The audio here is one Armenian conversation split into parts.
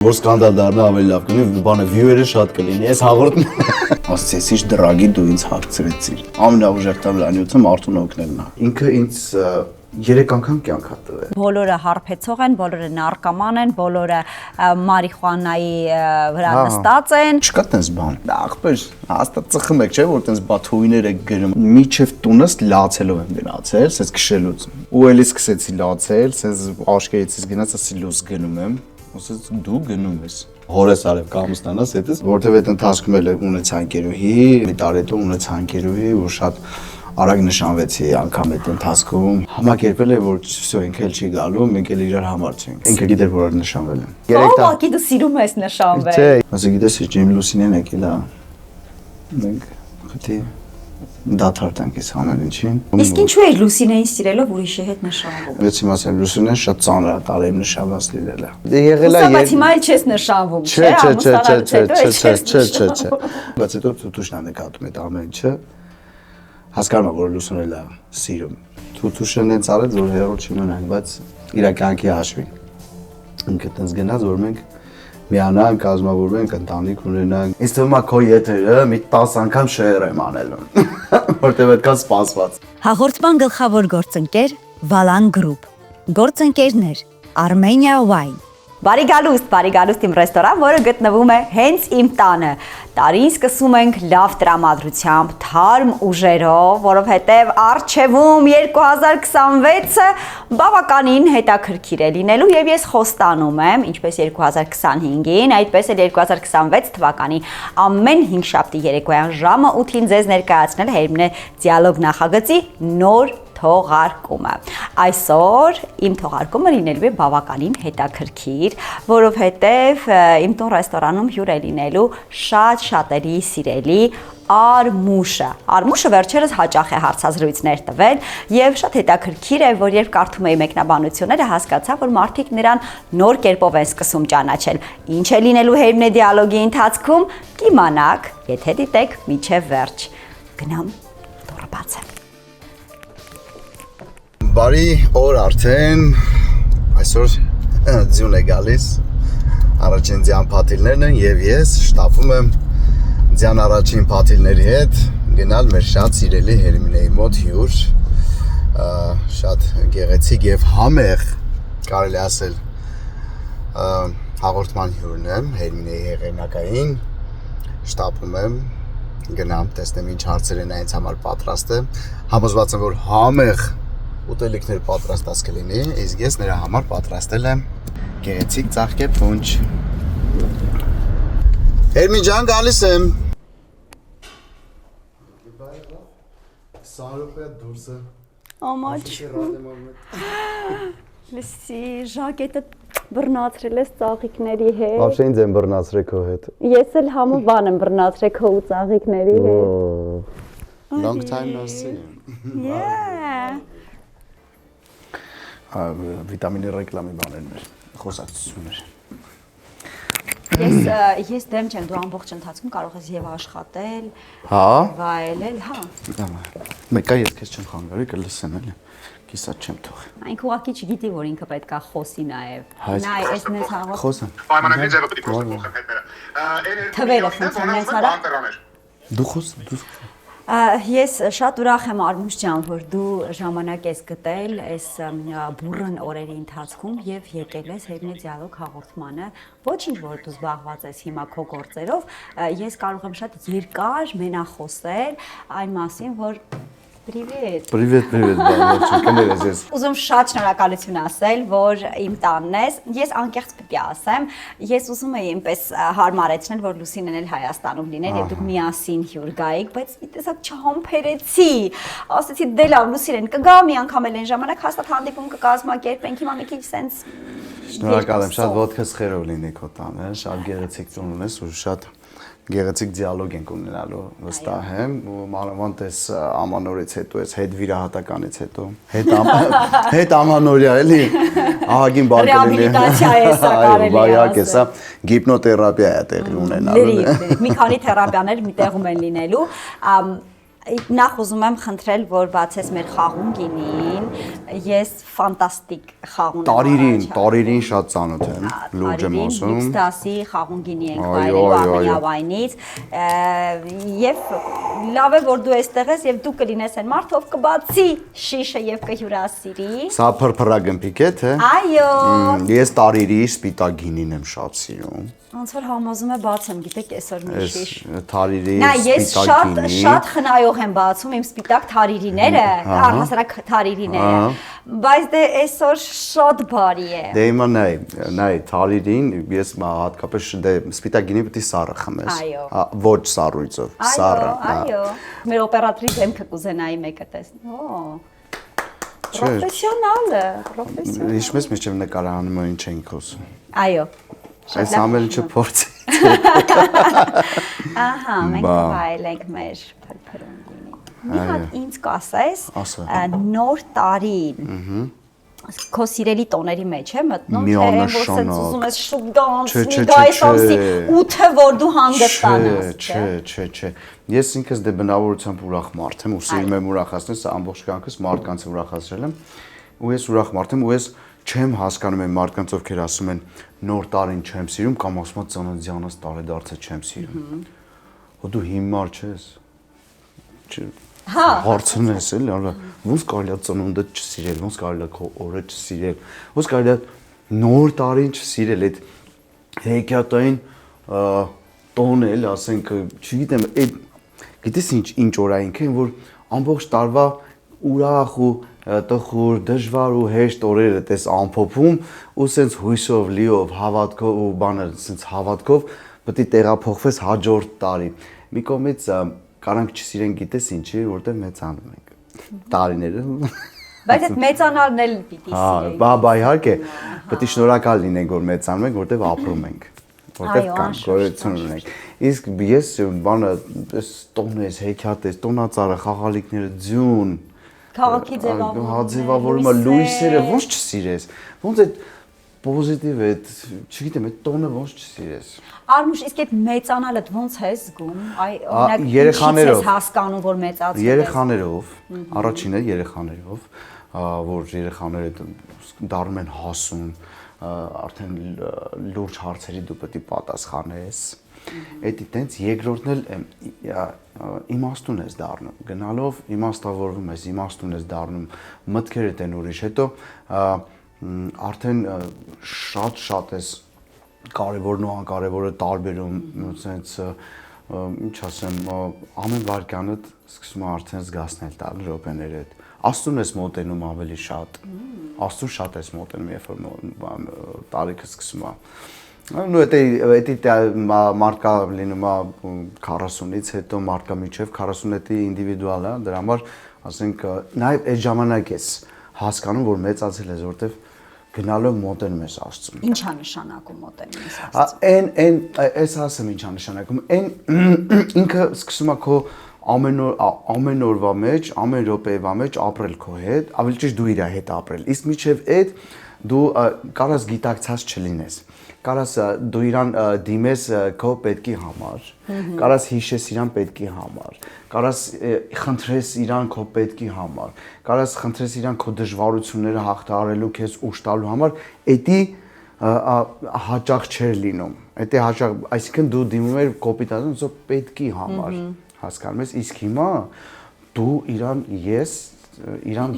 Որ սկանդալ դառնա ավելի լավ կլինի, բանը view-երը շատ կլինի, ես հաղորդում ասեցի, ինչ դրագի դու ինձ հագցրեցիր։ Ամենաուժեղ տվլանյութը մարդուն օգնելն է։ Ինքը ինձ 3 անգամ կյանք է տվել։ Բոլորը հարբեցող են, բոլորը նարկոման են, բոլորը մարիխուանայի վրա նստած են։ Չկա տես բան։ Ախպեր, հաստատ ծխում եք, չէ՞ որ տես բաթուիներ եք գրում։ Միջև տունս լացելով եմ գնացել, սես քշելուց։ Ու էլի սկսեցի լացել, սես աշկերից գնաց, ասի լուս գնում եմ։ Ասես դու գնում ես։ Հորես արև կամստանաս հետս, որտեվ այդ ընթացքում էլ ունեցա ընկերուհի, մի տարի հետո ունեցա ընկերուհի, որ շատ արագ նշանվեցի անգամ այդ ընթացքում։ Համակերպել է, որ վсё ինքը էլ չի գալու, մենք էլ իրար համար չենք։ Ինքը գիտեր, որ նշանվել եմ։ Ուղղակի դու սիրում ես նշանվել։ Չէ, ասի գիտես, Ջիմ Լուսինեն եկել է։ Մենք խթի դաթարտանք էս ամեն ինչին։ Իսկ ինչու է Լուսինեին սիրելով ուրիշի հետ նշանվում։ Ես իմացա Լուսինեն շատ ծանր է տարել նշանված լինելը։ Եղել է բայց հիմա էլ չես նշանվում, չէ՞, չէ։ Բայց հետո Թութուշն է նկատում այդ ամեն ինչը։ Հասկանում եմ, որ Լուսինեն է սիրում։ Թութուշն հենց արեց, որ հերոս չունենանք, բայց իրականքի հաշվին։ Ինքը տենց գնաց, որ մենք միանանք, կազմավորվենք, ընտանիք ունենանք։ Ինձ թվում է քո եթերը մի 10 անգամ շեյր եմ անել, որտեղ այդքան սպասված։ Հաղորդման գլխավոր գործընկեր Valan Group։ Գործընկերներ Armenia Wine։ Բարի գալուստ իմ ռեստորան, որը գտնվում է հենց իմ տանը։ Տարին սկսում ենք լավ տրամադրությամբ, թարմ ուժերով, որովհետև առջևում 2026-ը բավականին հետաքրքիր է լինելու եւ ես խոստանում եմ, ինչպես 2025-ին, այդպես էլ 2026 թվականի ամեն 5 շաբթի երեկոյան ժամը 8-ին ձեզ ներկայացնել Հերմինե դիալոգ նախագծի նոր թողարկումը։ Այսօր իմ թողարկումը լինելու է բավականին հետաքրքիր, որովհետև իմ տուն ռեստորանում հյուր է լինելու շատերի սիրելի Արմուշը։ Արմուշը վերջերս հաճախ է հարցազրույցներ տվել եւ շատ հետաքրքիր է, որ երբ կարդում էի մեկնաբանությունները, հասկացա, որ մարդիկ նրան նոր կերպով են սկսում ճանաչել։ Ինչ է լինելու Հերմինե դիալոգի ընթացքում, կիմանաք, եթե դիտեք մինչև վերջ։ Գնամ դուռը բացեմ։ Բարի օր արդեն, այսօր ձյուն է գալիս, առաջին ձյան պաթիլներն են և ես շտապում եմ ձյան առաջին պաթիլների հետ գնալ մեր շատ սիրելի Հերմինեի մոտ հյուր, շատ գեղեցիկ և համեղ, կարելի ասել, հաղորդման հյուրն եմ, Հերմինեի հեղինակային, շտապում եմ, գնամ, տեսնեմ ինչ հարցեր են այնց համար պատրաստ եմ, համոզված եմ, որ համեղ ուտելիքներ պատրաստած կլինի, իսկ ես նրա համար պատրաստել եմ գեղեցիկ ծաղկե փունջ։ Հերմին ջան, գալիս եմ։ 20 րոպե դուրս է։ Ամաչու։ Լսի, ժակետը բռնացրել ես ծաղիկների հետ։ Вообще ինձ են բռնացրել քո հետ։ Ես էլ համը բան եմ բռնացրել քո ու ծաղիկների հետ։ Long time no see։ Yeah։ Վիտամինի ռեկլամի բաներն էր, խոսակցություններ։ Ես դեմ չեմ, դու ամբողջ ընթացքում կարող ես եւ աշխատել, հա, վայելել, հա։ Մեկա ես քեզ չեմ խանգարի, կլսեմ էլի։ Կիսա չեմ թողի։ Այնք ուղղակի չգիտի, որ ինքը պետք է խոսի նաեւ։ Նայ, այս մեզ հաղորդ։ Խոսա։ Պայմանագրի ձևը պետք է փոխեմ հետները։ Թվերը խնդրեմ ես արա։ Դու խոս։ Ես շատ ուրախ եմ Արմուշ ջան, որ դու ժամանակ ես գտել այս բուրըն օրերի ընթացքում եւ եկել ես Հերմինե դիալոգ հաղորդմանը։ Ոչինչ որ դու զբաղված ես հիմա քո գործերով, ես կարող եմ շատ երկար մենախոսել այն մասին, որ Привет, բանոց, կներես ես։ Ուզում շատ շնորհակալություն ասել, որ իմ տանն ես։ Ես անկեղծ պիտի ասեմ, ես ուզում եի այնպես հարմարեցնել, որ Լուսինեն էլ Հայաստանում լիներ, եւ դուք միասին հյուր գայիք, բայց մի տեսակ չհամբերեցի։ Ասեցի դե լավ, Լուսինեն կգա, մի անգամ էլ այն ժամանակ հաստատ հանդիպում կկազմակերպենք, հիմա մի քիչ սենց Շնորհակալ եմ, շատ ոտքը սխերով լինի քո տանը, շատ գեղեցիկ տուն ունես ու շատ գեղեցիկ դիալոգ ենք ունենալու վստահ եմ ու մանավանդ այս ամանորից հետո այս հետ վիրահատականից հետո հետ ամանորյա էլի ահագին բան կլինի ռեաբիլիտացիա է սա կարելի ասել գիպնոթերապիա է տեղի ունենալու մի քանի թերապիաներ մի տեղում են լինելու Նախ ուզում եմ խնդրել, որ բացես մեր խաղուն գինին, ես ֆանտաստիկ խաղուն եմ տարիրին շատ ծանոթ եմ, լուրջ եմ ասում։ Լյուքսդասի խաղուն գինի ենք վայելելու Արմենիա վայնից, եւ լավ է, որ դու այստեղ ես եւ դու կլինես այն մարդը, ով կբացի շիշը եւ կհյուրասիրի։ Սա փրփրագմփիկ է, թե։ Այո։ Ես տարիրի սպիտակ գինին եմ շատ սիրում։ Ոնց որ համոզում է բացեմ, գիտեք, այսօր մի շիշ։ Թարիրի ես շատ խնայող եմ բացում իմ սպիտակ թարիրիները, առհասարակ թարիրիները, բայց դե այսօր շատ բարի է։ Դե հիմա նայ, թարիրին ես հատկապես դե սպիտակ գինի պետք է սառը խմես։ Ոչ սառույցով, սառը։ Այո։ Մեր օպերատորի դեմքը կուզենայի մեկը տեսնել։ Պրոֆեսիոնալ է, պրոֆեսիոնալ։ Հիշում ես միջև նկարահանում ինչ ենք խոսում։ Այո։ Այս ամենը չփորձի։ Ահա, մենք վայելենք մեր փրփրուն գինի։ Մի հատ ինձ կասես, նոր տարին քո սիրելի տոների մեջ է մտնում, թե այն որ սենց ուզում ես շուտ գայս ամսի 8-ը որ դու հանգստանաս, չէ։ Ես ինքս դե բնավորությամբ ուրախ մարդ եմ ու սիրում եմ ուրախացնել, սա ամբողջ կյանքս մարդկանց ուրախացրել եմ, ու ես ուրախ մարդ եմ ու ես չեմ հասկանում այն մարդկանց, ովքեր ասում են նոր տարին չեմ սիրում կամ ասում են ծննդյանս տարեդարձը չեմ սիրում։ Ու դու հիմար չես։ Հարցն ես էլի, ոնց կարելի է ծնունդը չսիրել, ոնց կարելի է քո օրը չսիրել, ոնց կարելի է նոր տարին չսիրել, այդ հեքիաթային տոնը էլ, ասենք, չգիտեմ, այդ գիտես ինչ օրայինք են, որ ամբողջ տարվա ուրախ ու տխուր, դժվար ու հեշտ օրերը տես ամփոփում ու սենց հույսով, լիով, հավատքով ու բանը սենց հավատքով պետք է տեղափոխվես հաջորդ տարի։ Մի կողմից կարանք չսիրեն գիտես ինչի, որտեղ մեծանում ենք։ Տարիները։ Բայց այդ մեծանալն էլ պիտի սիրենք։ Բա իհարկե, պետք է շնորհակալ լինենք, որ մեծանում ենք, որտեղ ապրում ենք։ Որտեղ կան գոյություն ունենք։ Իսկ ես բանը, այս տոնես, հեքիաթ ես, տոնածառը, խաղալիքները, ձյուն Քաղաքի ձևավորումը, լույսերը ոնց չսիրես։ Ոնց այդ պոզիտիվ է, չգիտեմ, այդ տոնը ոնց չսիրես։ Արմուշ, իսկ այդ մեծանալը ոնց է զգում։ Օրինակ, երեխաներով ես հասկանում, որ մեծացել ես։ Երեխաներով, առաջինը երեխաներով, որ երեխաները դառնում են հասուն, արդեն լուրջ հարցերի դու պետք է պատասխանես։ Էդի տենց երկրորդն էլ իմաստուն ես դառնում, գնալով իմաստավորվում ես, իմաստուն ես դառնում, մտքերդ են ուրիշ, հետո արդեն շատ ես կարևորն ու անկարևորը տարբերում, սենց ինչ ասեմ, ամեն վարքյանդ սկսում է արդեն զգացնել տալ րոպեներդ, Աստծուն ես մոտենում ավելի շատ, Աստծուն շատ ես մոտենում, երբ որ տարիքը սկսում է Ну это մարդկա լինում է 40-ից հետո մարդկա միջև 40 էտի ինդիվիդուալ է, դրա համար ասենք նաև այդ ժամանակ ես հասկանում, որ մեծացել ես, որտեվ գնալով մոտենում ես Աստծուն։ Ինչ է նշանակում մոտենում ես Աստծուն։ Այս ասեմ ինչ է նշանակում։ Այն ինքը սկսում է քո ամեն օրվա մեջ, ամեն րոպեվա մեջ ապրել քո հետ, ավելի ճիշտ դու իր հետ ապրել։ Իսկ միջև այդ դու կարաս գիտակցած չլինես։ Կարաս դու իրան դիմես քո պետքի համար, կարաս հիշես իրան պետքի համար, կարաս խնդրես իրան քո պետքի համար, կարաս խնդրես իրան քո դժվարությունները հաղթահարելու քեզ ուժ տալու համար, էդի հաճախ չէր լինում։ Էդի հաճախ, այսինքն դու դիմում ես կոպիտացում սո պետքի համար, հասկանում ես, իսկ հիմա դու իրան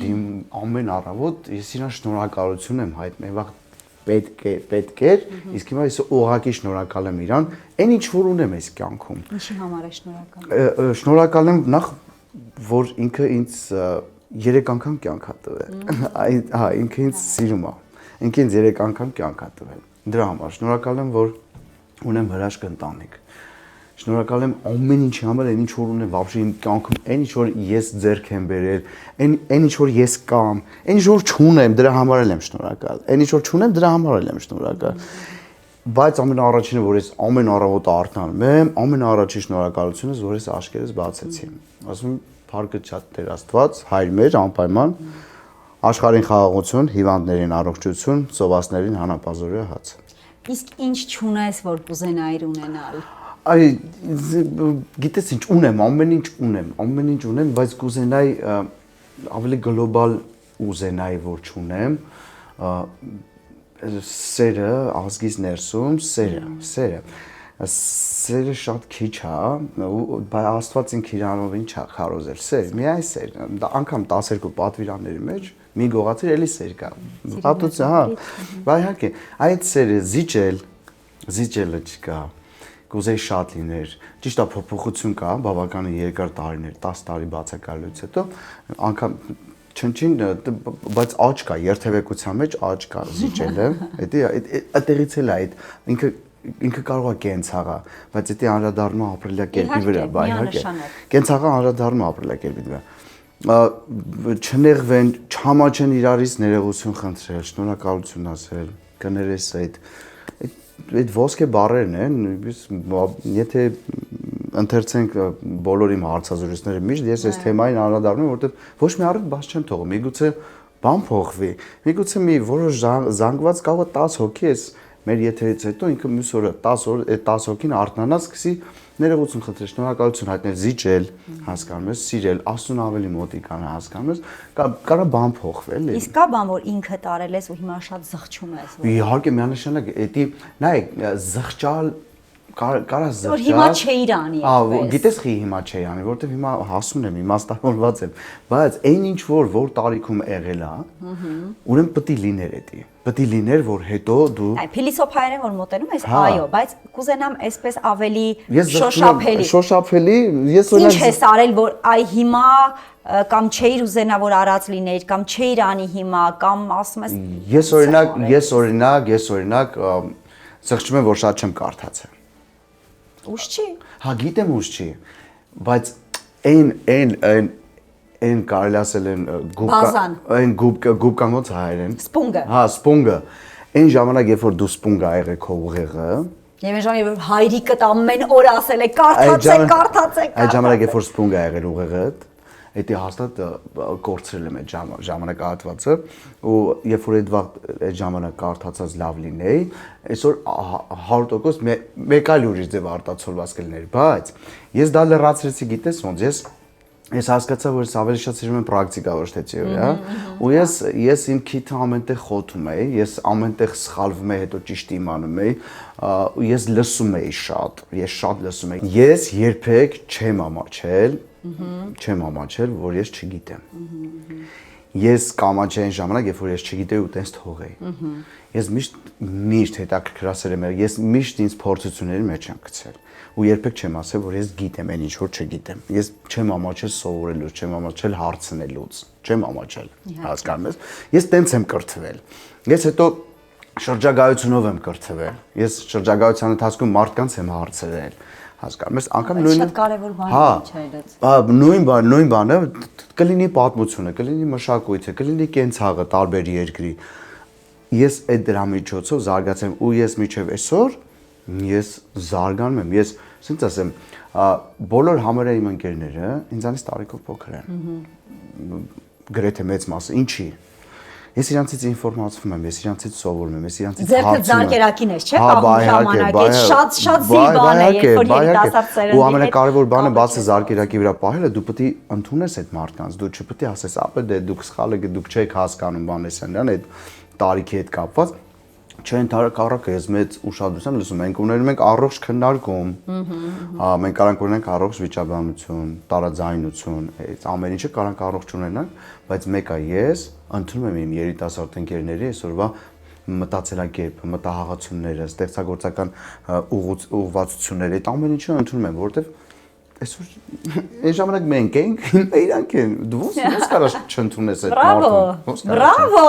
ամեն առավոտ ես իրան շնորհակալություն եմ հայտնել, պետք էր, իսկ հիմա ես ուղղակի շնորհակալ եմ իրան, այն ինչ որ ունեմ այս կյանքում։ Ինչի համար է շնորհակալ։ Շնորհակալ եմ նախ, որ ինքը ինձ 3 անգամ կյանք ա տվել։ Հա, ինքը ինձ սիրում է։ Ինքը ինձ 3 անգամ կյանք ա տվել։ Դրա համար շնորհակալ եմ, որ ունեմ հրաշք ընտանիք։ Շնորհակալ եմ ամեն ինչի համար, այն ինչ որ ունեմ вообще իմ կյանքում, այն ինչ որ ես ձեռք եմ բերել, այն ինչ որ ես կամ, այն ինչ որ չունեմ, դրա համար եմ շնորհակալ։ Այն ինչ որ չունեմ, դրա համար եմ շնորհակալ։ Բայց ամենաառաջինը, որ ես ամեն առավոտ արթնանում եմ, ամենաառաջին շնորհակալությունս, որ ես աչքերս բացեցի։ Ասում եմ, փառքը շատ Տեր Աստված, Հայր մեր անպայման, աշխարհին խաղաղություն, հիվանդներին առողջություն, սովածներին հանապազորյա հաց։ Իսկ ինչ չունես, որ կուզենայիր ունենալ։ Այ գիտես ինչ ունեմ, ամեն ինչ ունեմ, բայց կուզենայի ավելի գլոբալ ուզենայի որ չունեմ, սերը ազգից ներսում, սերը շատ քիչ է, բայց Աստված ինքը իրանով ինչ է քարոզել, սեր, միայն սեր, անգամ 12 պատվիրանների մեջ մի գողացիր էլի սեր կա։ Հատուցը, հա, բայց իհարկե, այդ սերը զիջելը չկա։ Կուզեի շատ լիներ։ Ճիշտ է, փոփոխություն կա, բավականին երկար տարիներ, 10 տարի բացակայելուց հետո անգամ չնչին, բայց աճ կա, երթևեկության մեջ աճ կա զիջելը։ Այդտեղից էլ է այդ ինքը կարող է կենցաղա, բայց դա անդրադառնում է ապրելակերպի վրա, բայ իհարկե։ Կենցաղա անդրադառնում է ապրելակերպի վրա։ Չնեղվեն, չհամաչեն իրարից ներողություն խնդրել, շնորհակալություն ասել, կներես այդ ոսկե բառերն են, եթե ընթերցենք բոլոր իմ հարցազրույցները միշտ ես այս թեմային անդրադառնում եմ, որովհետև ոչ մի առիթ բաց չեմ թողում, միգուցե բան փոխվի, միգուցե մի որոշ զանգված կարող է 10 հոգի էս մեր եթերից հետո ինքը մյուս օրը 10 օր այդ 10 հոգին արթնանա, սկսի ներողություն խնդրել, շնորհակալություն հայտնել, զիջել, հասկանում ես, սիրել, Աստծուն ավելի մոտիկան հասկանում ես, կարա բան փոխվել է։ Իսկ կա բան, որ ինքը տարել ես ու հիմա շատ զղջում ես։ Իհարկե միանշանակ, դա նայեք, զղջալ կարա զղջալ։ Որ հիմա չէիր անի այդպես։ Գիտես խի հիմա չէի անի, որովհետև հիմա հասուն եմ, իմաստավորված եմ, բայց այն ինչ որ տարիքում եղել է, ուրեմն պետք է լիներ դա։ Պետք է լիներ, որ հետո դու Փիլիսոփայերեն որ մոտենում ես, այո, բայց կուզենամ այսպես ավելի շոշափելի։ Շոշափելի, ես օրինակ ինչ ես արել, որ այ հիմա կամ չէիր ուզենա որ արած լիներ, կամ չէիր անի հիմա, կամ ասում ես Ես օրինակ զղջում եմ, որ շատ չեմ կարդացել։ Ուշ չի։ Հա, գիտեմ ուշ չի, բայց այն կարելի ասել այն գուբկան ոնց հայերեն։ Սպունգը։ Հա, սպունգը։ Այն ժամանակ, երբ որ դու սպունգ ա եղել քո ուղեղը, եւ այն ժամանակ որ հայրիկդ ամեն օր ասել է կարդացեք։ Այդ ժամանակ, երբ որ սպունգ ա եղել ուղեղդ, դա հաստատ կորցրել եմ այդ ժամանակահատվածը ու երբ որ այդ ժամանակ կարդացած լավ լինեի, այսօր 100% մեկ այլ ուրիշ ձև արտացոլված կլիներ, բայց ես դա լրացրեցի, գիտես ոնց ես հասկացա, որ ես ավելի շատ սիրում եմ պրակտիկա ոչ թե թեորիա, ու ես իմ քիթը ամենտեղ խոթում էի, ես ամենտեղ սխալվում էի, հետո ճիշտ իմանում էի, ու ես լսում էի շատ լսում էի։ Ես երբեք չեմ ամաչել, որ ես չգիտեմ։ Ես կամաչեի այն ժամանակ, երբ որ ես չգիտեի ու տենց թողեի։ Ես միշտ հետաքրքրասեր եմ եղել, ես միշտ ինձ փորձությունների մեջ եմ գցել։ Ու երբեք չեմ ասել, որ ես գիտեմ այն ինչ որ չգիտեմ։ Ես չեմ ամաչել սովորելուց, չեմ ամաչել հարցնելուց, չեմ ամաչել, հասկանում ես։ Ես տենց եմ կրթվել։ Ես հետո շրջագայությունով եմ կրթվել։ Ես շրջագայության ընթացքում մարդկանց եմ հարցրել, հասկանում ես, անգամ նույն շատ կարևոր բան է, չէ՞։ Նույն բանը կլինի պատմությունը, կլինի մշակույթը, կլինի կենցաղը տարբեր երկրի։ Ես այդ դրա միջոցով զարգացեմ ու ես միջև այսօր ես զարգանում եմ, ես ասենց ասեմ, բոլոր համարյա իմ ընկերները ինձանից տարիքով փոքր են։ Գրեթե մեծ մասը, ինչի։ Ես իրանցից ինֆորմացվում եմ, ես իրանցից սովորում եմ, ես իրանցից հարցնում եմ։ Ձերքը զարկերակին ես, չէ՞, կամ ժամանակ, այդ շատ զիլ բան է, երբ որ երիտասարդ սերնդի։ Ու ամենակարևոր բանը բացի զարկերակի վրա պահելը, դու պետք է ընդունես այդ մարդկանց, դու չպետք է ասես, ապա դե դուք սխալ եք, դուք չեք հասկանում բանեսան, այդ տարիքի հետ կապված։ Չէ, ընդհանրակարգը ես մեծ ուշադրությամբ լսում ենք ունենում ենք առողջ քննարկում, մենք կարանք ունենանք առողջ վիճաբանություն, տարաձայնություն, այդ ամեն ինչը կարանք առողջ ունենանք, բայց մեկը ես ընդունում եմ իմ երիտասարդ ընկերների այսօրվա մտածելակերպը, մտահղացումները, ստեղծագործական ուղղվածությունները, այդ ամեն ինչը ընդունում եմ, որովհետև այսօր այն ժամանակ մենք ենք, իրանք են, դու ոնց կարաս չընդունես այդ մարդուն։ Բրավո։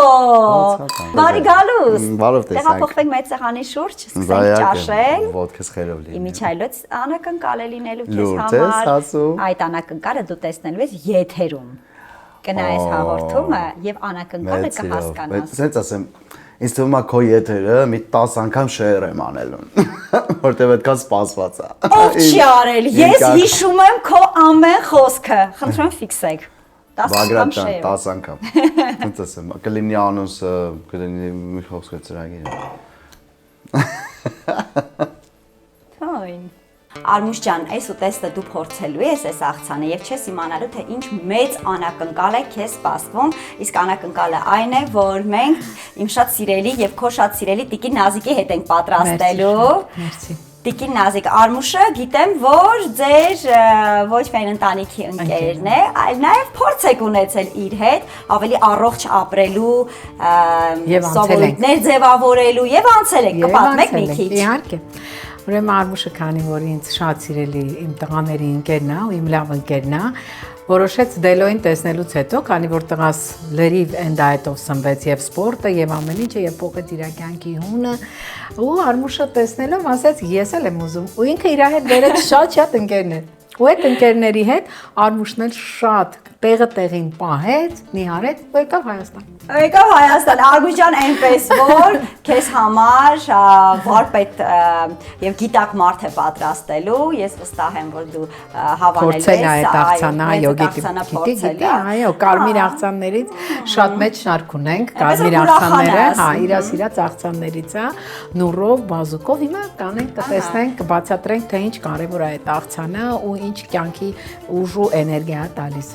Բարի գալուս։ Բարով տեսանք։ Տեղափոխվենք մեծ սեղանի շուրջ, սկսենք ճաշել։ Ոտքս խերով լինի։ Իմիջայլոց անակնկալ է լինելու քեզ Լուրջ ես համար։ ասում։ Այդ անակնկալը դու տեսնելու ես եթերում։ Կնայես հաղորդումը եւ անակնկալը կհասկանաս։ Սենց ասեմ, ինձ թվում է քո եթերը մի 10 անգամ շեյր եմ անելու, որտեղ այդքան սպասված է։ Ով չի արել, ես հիշում եմ քո ամեն խոսքը, խնդրում եմ ֆիքսեք։ 10 անգամ շեյր։ 10 անգամ։ Սենց ասեմ, կլինի անոնսը, կլինի մի խոսքը ծրագիրը։ Fine. Արմուշ ջան, այս ուտեստը դու փորձելու ես այս աղցանը եւ չես իմանալու թե ինչ մեծ անակնկալ է քեզ սպասվում, իսկ անակնկալը այն է, որ մենք իմ շատ սիրելի եւ քո շատ սիրելի Տիկին Նազիկի հետ ենք պատրաստելու։ Մերսի։ Տիկին Նազիկ, Արմուշը գիտեմ, որ ձեր ոչ միայն ընտանիքի ընկերն է, այլ նաև փորձ եք ունեցել իր հետ ավելի առողջ ապրելու, սովորույթներ ձևավորելու եւ անցել եք, կպատմեք մի քիչ։ Իհարկե։ Ուրեմն Արմուշը քանի որ ինձ շատ սիրելի իմ տղաների ընկերն է ու իմ լավ ընկերն է, որոշեց Դելոյին տեսնելուց հետո, քանի որ տղաս լրիվ էնդայետով սնվեց եւ սպորտը եւ ամեն ինչը եւ փոխեց իր կյանքի հունը, ու Արմուշը տեսնելով ասաց ես էլ եմ ուզում, ու ինքը իր հետ բերեց շատ ընկերներ։ Ու այդ ընկերների հետ Արմուշն էլ շատ տեղը տեղին պահեց, նիհարեց ու եկավ Հայաստան։ Եկավ Հայաստան, Արմուշ ջան, այնպես որ քեզ համար վարպետ եւ գիտակ մարդ է պատրաստելու, ես վստահ եմ, որ դու հավանել ես այդ աղցանը, այո, գիտի, այո, կարմիր աղցաններից շատ մեծ շարք ունենք, կարմիր աղցանները, հա, իր սիրած աղցաններից է, նուրով, բազուկով, հիմա կանենք, կտեսնենք, կբացատրենք, թե ինչ կարևոր է այդ աղցանը ու ինչ կյանքի ուժ ու էներգիա տալիս։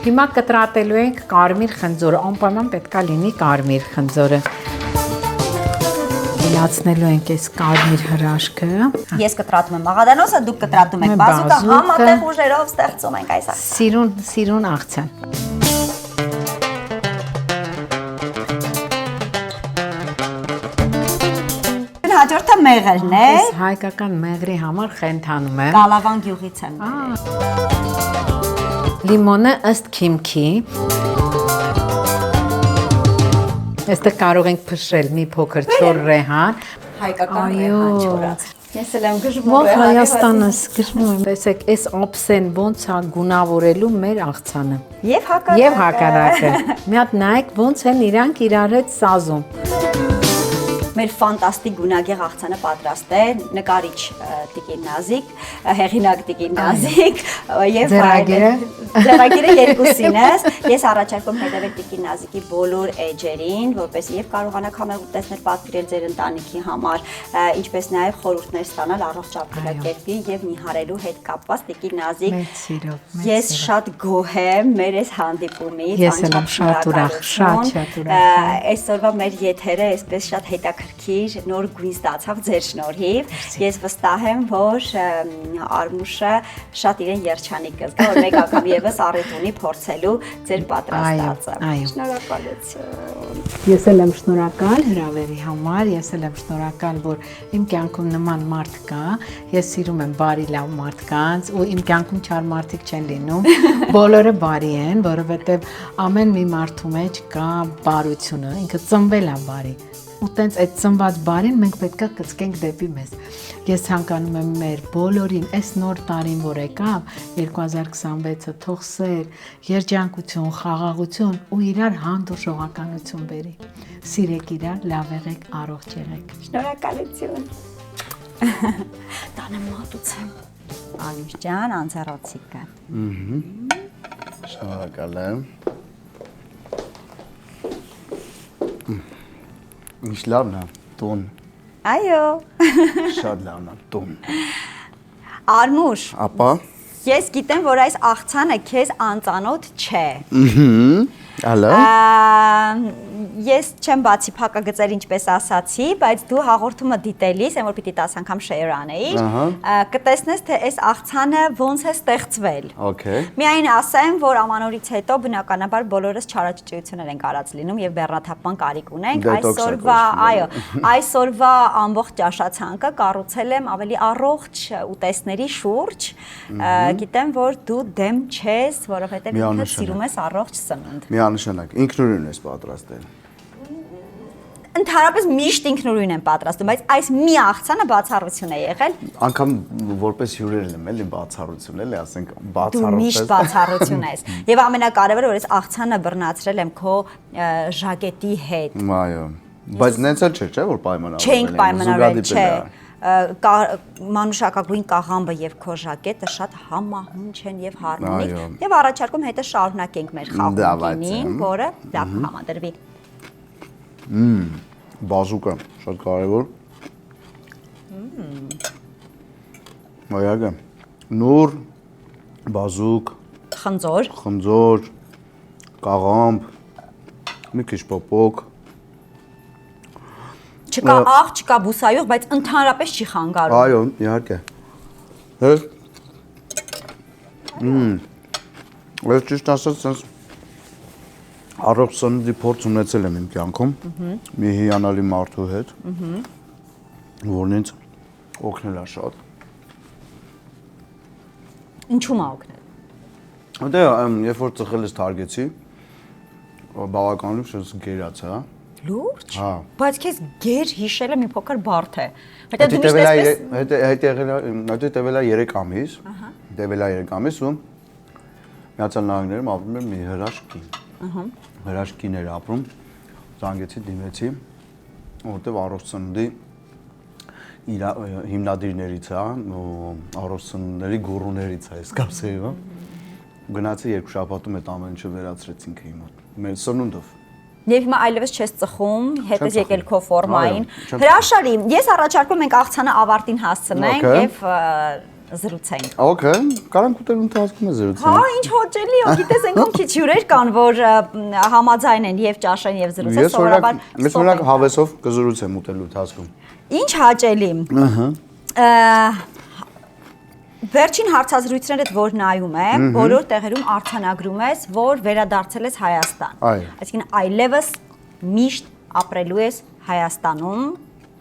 Հիմա կտրատելու ենք կարմիր խնձորը, անպայման պետքա լինի կարմիր խնձորը։ Միացնելու ենք այս կարմիր հրաշքը։ Ես կտրատում եմ մաղադանոսը, դուք կտրատում եք բազուկը, համատեղ ուժերով ստեղծում ենք այս աղցանը։ Սիրուն աղցան։ Հաջորդը մեղրն է։ Ես հայկական մեղրի համար խենթանում եմ։ Գալավան գյուղից եմ։ Լիմոնը ըստ քիմքի։ Այստեղ կարող ենք փշրել մի փոքր չոր ռեհան։ Հայկական ռեհան չորած։ Ես էլ եմ գժվում Ո՞վ Հայաստանս գժվում եմ։ Տեսեք, այս օպսեն ոնց է գունավորելու մեր աղցանը։ Եվ հակառակը։ Եվ հակառակը։ Մի հատ նայեք ոնց են իրանք իրար հետ սազում։ Մեր ֆանտաստիկ գունագեղ աղցանը պատրաստ է նկարիչ Տիկին Նազիկ, հեղինակ Տիկին Նազիկ եւ ձեռագիրը երկուսինս։ Ես առաջարկում հետևել Տիկին Նազիկի բոլոր էջերին, որպեսզի եւ կարողանաք համեղ ուտեստներ պատվիրել ձեր ընտանիքի համար, ինչպես նաեւ խորհուրդներ ստանալ առողջ ապրելակերպի եւ նիհարելու հետ կապված Տիկին Նազիկ։ Ես շատ գոհ եմ մեր այս հանդիպումից։ Ես եմ շատ ուրախ, շատ ուրախ։ Այսօրվա մեր եթերը այսպես շատ հետաքրքիր նոր գույն ստացավ ձեր շնորհիվ։ Ես վստահ եմ, որ Արմուշը շատ իրեն երջանիկ կզգա, որ մեկ անգամ եւս առիթ ունի փորձելու ձեր պատրաստածը։ Շնորհակալություն։ Ես էլ եմ շնորհակալ հրավերի համար, ես էլ եմ շնորհակալ, որ իմ կյանքում նման մարդ կա։ Ես սիրում եմ բարի լավ մարդկանց ու իմ կյանքում չար մարդիկ չեն լինում։ Բոլորը բարի են, որովհետև ամեն մի մարդու մեջ կա բարությունը, ինքը ծնվել է բարի։ Ու տենց այդ ծնված բարին մենք պետք է կծկենք դեպի մեզ։ Ես ցանկանում եմ մեր բոլորին այս նոր տարին, որ եկավ 2026-ը, թող սեր, երջանկություն, խաղաղություն ու իրար հանդուրժողականություն բերի։ Սիրեք իրար, լավ եղեք, առողջ եղեք։ Շնորհակալություն։ Տանը մատուցեմ։ Արմուշ ջան, անձեռոցիկը։ Շնորհակալ եմ։ Ինչ լավն է, տուն։ Այո։ Շատ լավն է, տուն։ Արմուշ։ Ապա։ Ես գիտեմ, որ այս աղցանը քեզ անծանոթ չէ։ Ալո։ Ես չեմ բացի փակագծեր ինչպես ասացի, բայց դու հաղորդումը դիտելիս, այն որ պիտի 10 անգամ share անեիր, կտեսնես թե այս աղցանը ոնց է ստեղծվել։ Okay։ Միայն ասեմ, որ ամանորից հետո բնականաբար բոլորս չարաճճություններ ենք արած լինում եւ բեռնաթափման կարիք ունենք։ Այսօրվա, այո, այսօրվա ամբողջ ճաշացանկը կառուցել եմ ավելի առողջ ուտեստների շուրջ։ Գիտեմ, որ դու դեմ չես, որովհետեւ ինքդ սիրում ես առողջ սնունդ։ Միանշանակ, ինքնուրույն ես պատրաստել։ Ընդհանրապես միշտ ինքնուրույն եմ պատրաստում, բայց այս մի աղցանը բացառություն է եղել։ Անկամ որպես հյուրեր եմ էլի բացառություն էլի, ասենք Դու միշտ բացառություն ես։ Եվ ամենակարևորը, որ այս աղցանը բռնացրել եմ քո ժակետի հետ։ Այո։ Բայց նենց էլ չէ, չէ՞ որ պայմանավորվել Չենք պայմանավորվել, չէ։ Մանուշակագույն կաղամբը եւ քո ժակետը շատ համահունչ են եւ հարմոնիկ եւ առաջարկում հետը շարունակենք մեր խաղողին, որը լավ համադրվի։ Բազուկը շատ կարևոր։ Այո, նուր, բազուկ, խնձոր, կաղամբ, մի քիչ պոպոկ։ Չկա աղ, չկա բուսայուղ, բայց ընդհանրապես չի խանգարում։ Այո, իհարկե։ Հենց Ես ճիշտ ասած, sense առողջ սննդի փորձ ունեցել եմ իմ կյանքում, մի հիանալի մարդու հետ, որն ինձ օգնել է շատ։ Ինչու՞մ է օգնել։ Դե, երբ որ ծխել ես թարգեցի, բավականին շուտ գերած է, Լուրջ։ Հա։ Բայց քեզ գեր հիշելը մի փոքր բարդ է։ Հետո դու միշտ այսպես Հետո տևել է 3 ամիս, տևել է 3 ամիս ու Միացյալ Նահանգներում ապրում էր մի հրաշք կին։ Հրաշք կին էր ապրում, զանգեցի, դիմեցի, որտեվ առողջ սննդի իր հիմնադիրներից է, առողջ սննդների գուրուներից է, այս կապսեյը։ Գնացի 2 շաբաթում այդ ամեն ինչը վերացրեցինք իմ մոտ։ Մեր սնունդով։ Եվ հիմա այլևս չես ծխում, հետ ես եկել քո ֆորմային։ Այո, չեմ Հրաշալի, ես առաջարկում ենք աղցանը ավարտին հասցնենք Okay. եւ զրուցենք։ Okay, կարանք ուտելու ընթացքում է զրուցել։ Հա, ինչ հոճելի է, գիտես, այնքան քիչ հյուրեր կան, որ համաձայն են եւ ճաշեն եւ զրուցեն, սովորաբար։ Ես օրինակ հավեսով կզրուցեմ ուտելու ընթացքում։ Ինչ հաճելի։ Ահա։ Վերջին հարցազրույցներդ որ նայում եմ, բոլոր տեղերում արձանագրում ես, որ վերադարձել ես Հայաստան։ Այո։ Այսինքն այլևս միշտ ապրելու ես Հայաստանում,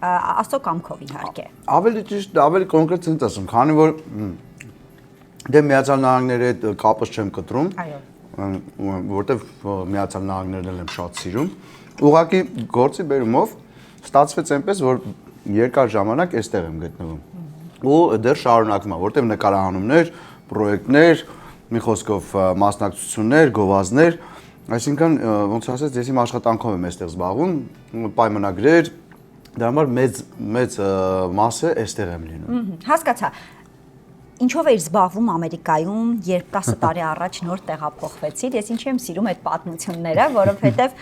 աստծո կամքով իհարկե։ Ավելի ճիշտ, ավելի կոնկրետ ցենց ասեմ, քանի որ դե Միացյալ Նահանգների հետ կապս չեմ կտրում։ Այո։ Որտեվ Միացյալ Նահանգներն եմ շատ սիրում։ Ուղղակի գործի բերումով ստացվեց այնպես, որ երկար ժամանակ այստեղ եմ գտնվում։ Ու դեռ շարունակվում է, որտեվ նկարահանումներ, պրոյեկտներ, մի խոսքով մասնակցություններ, գովազդներ, այսինքն ոնց ասած, ես իմ աշխատանքով եմ այստեղ զբաղվում, պայմանագրեր, դրա համար մեծ մասը այստեղ եմ լինում։ Հասկացա։ Ինչով էիր զբաղվում Ամերիկայում, երբ 10 տարի առաջ նոր տեղափոխվեցիր, ես ինչի եմ սիրում այդ պատմությունները, որովհետև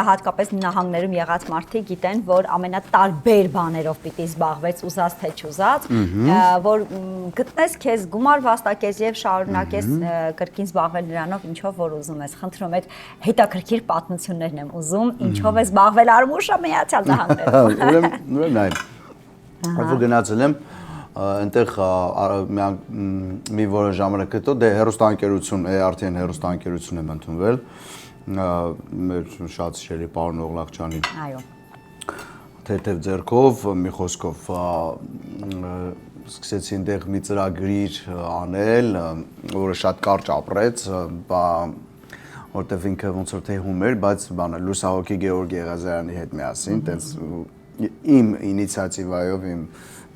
հատկապես նահանգներում եղած մարդիկ գիտեն, որ ամենատարբեր բաներով պիտի զբաղվեց ուզած թե չուզած, որ գտնես քեզ գումար վաստակես եւ շարունակես կրկին զբաղվել նրանով, ինչով որ ուզում ես։ Խնդրում եմ, հետաքրքիր պատմություններն եմ ուզում, ինչով է զբաղվել Արմուշը Միացյալ Նահանգներում։ Ուրեմն այ։ Այսօր գնացել եմ այնտեղ մի որոշ ժամանակ հետո դե հերոստանգերություն, արդեն հերոստանգերություն եմ ընդունվել մեր շատ շերի պարոն Օղլաղչյանի Այո։ թեթև ձեռքով, մի խոսքով սկսեցի այնտեղ մի ծրագրիր անել, որը շատ կարճ ապրեց, որտեվ ինքը ոնց որ թեհում էր, բայց բանը լուսահոգի Գեորգ Եղազարյանի հետ միասին, տենց իմ ինիցիատիվայով, իմ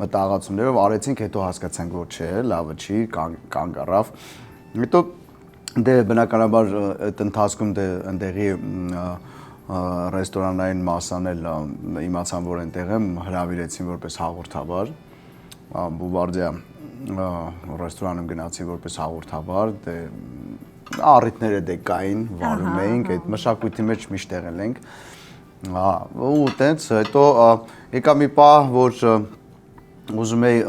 մտահղացումներով արեցինք, հետո հասկացանք, որ չէ, լավը չի, կանգ առավ։ Հետո դե բնականաբար այդ ընթացքում դե այնտեղի ռեստորանային մասան էլ իմացան, որ այնտեղ եմ, հրավիրեցին որպես հաղորդավար, Բուվարդիա ռեստորանում գնացի որպես հաղորդավար, դե առիթները դե կային, վարում էինք, այդ մշակույթի մեջ միշտ եղել ենք։ Ու տենց հետո եկա մի պահ, որ ուզում էի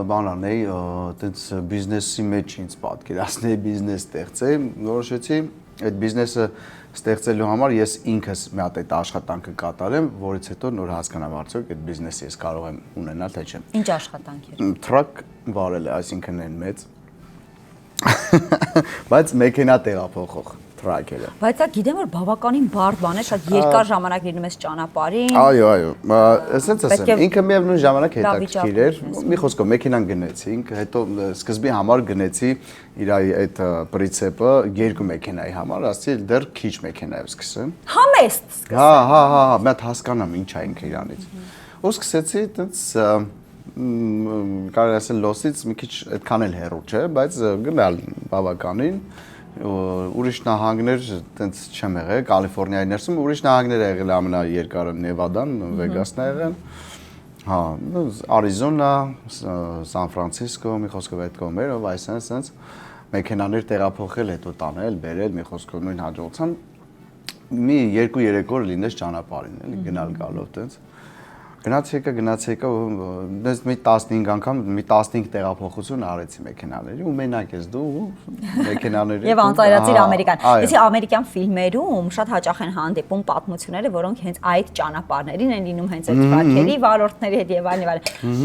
բան անեի, այտենց բիզնեսի մեջ ինձ պատկերացնեի, բիզնես ստեղծեի, որոշեցի այդ բիզնեսը ստեղծելու համար ես ինքս մի հատ այդ աշխատանքը կատարեմ, որից հետո նոր հասկանամ արդյոք այդ բիզնեսը ես կարող եմ ունենալ թե չէ։ Ինչ աշխատանք էր։ Տրակ վարել է, այսինքն այն մեծ բայց մեքենա տեղափոխող տրակերը։ Բայց դա գիտեմ որ բավականին բարդ բան է, շատ երկար ժամանակ լինում ես ճանապարհին։ Այո, ասենց ասեմ, ինքը միևնույն ժամանակ հետաքրքիր էր։ Մի խոսքով մեքենան գնեցինք, հետո սկզբի համար գնեցի իր այդ պրինցիպը 2 մեքենայի համար, ասեցի դեռ քիչ մեքենայով սկսեմ։ Համեստ։ Հա, մի հատ հասկանամ ինչ է ինքը իրանից։ Ու սկսեցի այտենց կարելի ասել լոսից մի քիչ այդքան էլ հեռու չէ, բայց գնալ բավականին ուրիշ նահանգներ այտենց չեմ եղել, Կալիֆոռնիայի ներսում ուրիշ նահանգներ ա եղել ամենաերկարը Նևադան, Վեգասն ա եղել։ Հա, Արիզոնա, Սան Ֆրանցիսկո, մի խոսքով այդ կողմերով, այսպես մեքենաներ տեղափոխել, հետո տանել, բերել, մի խոսքով նույն հաջողության։ մի 2-3 օր լինես ճանապարհին, էլի գնալ գալով տենց։ Գնացի եկա, դες մի 15 անգամ, մի 15 տեղափոխություն արեցի մեքենաների ու մենակ ես դու մեքենաների։ Եվ անծայրացիր ամերիկան։ Իսկ ամերիկյան ֆիլմերում շատ հաճախ են հանդիպում պատմությունները, որոնք հենց այդ ճանապարհներին են լինում, հենց այդ վարքերի վարորդների հետ եւ այլն։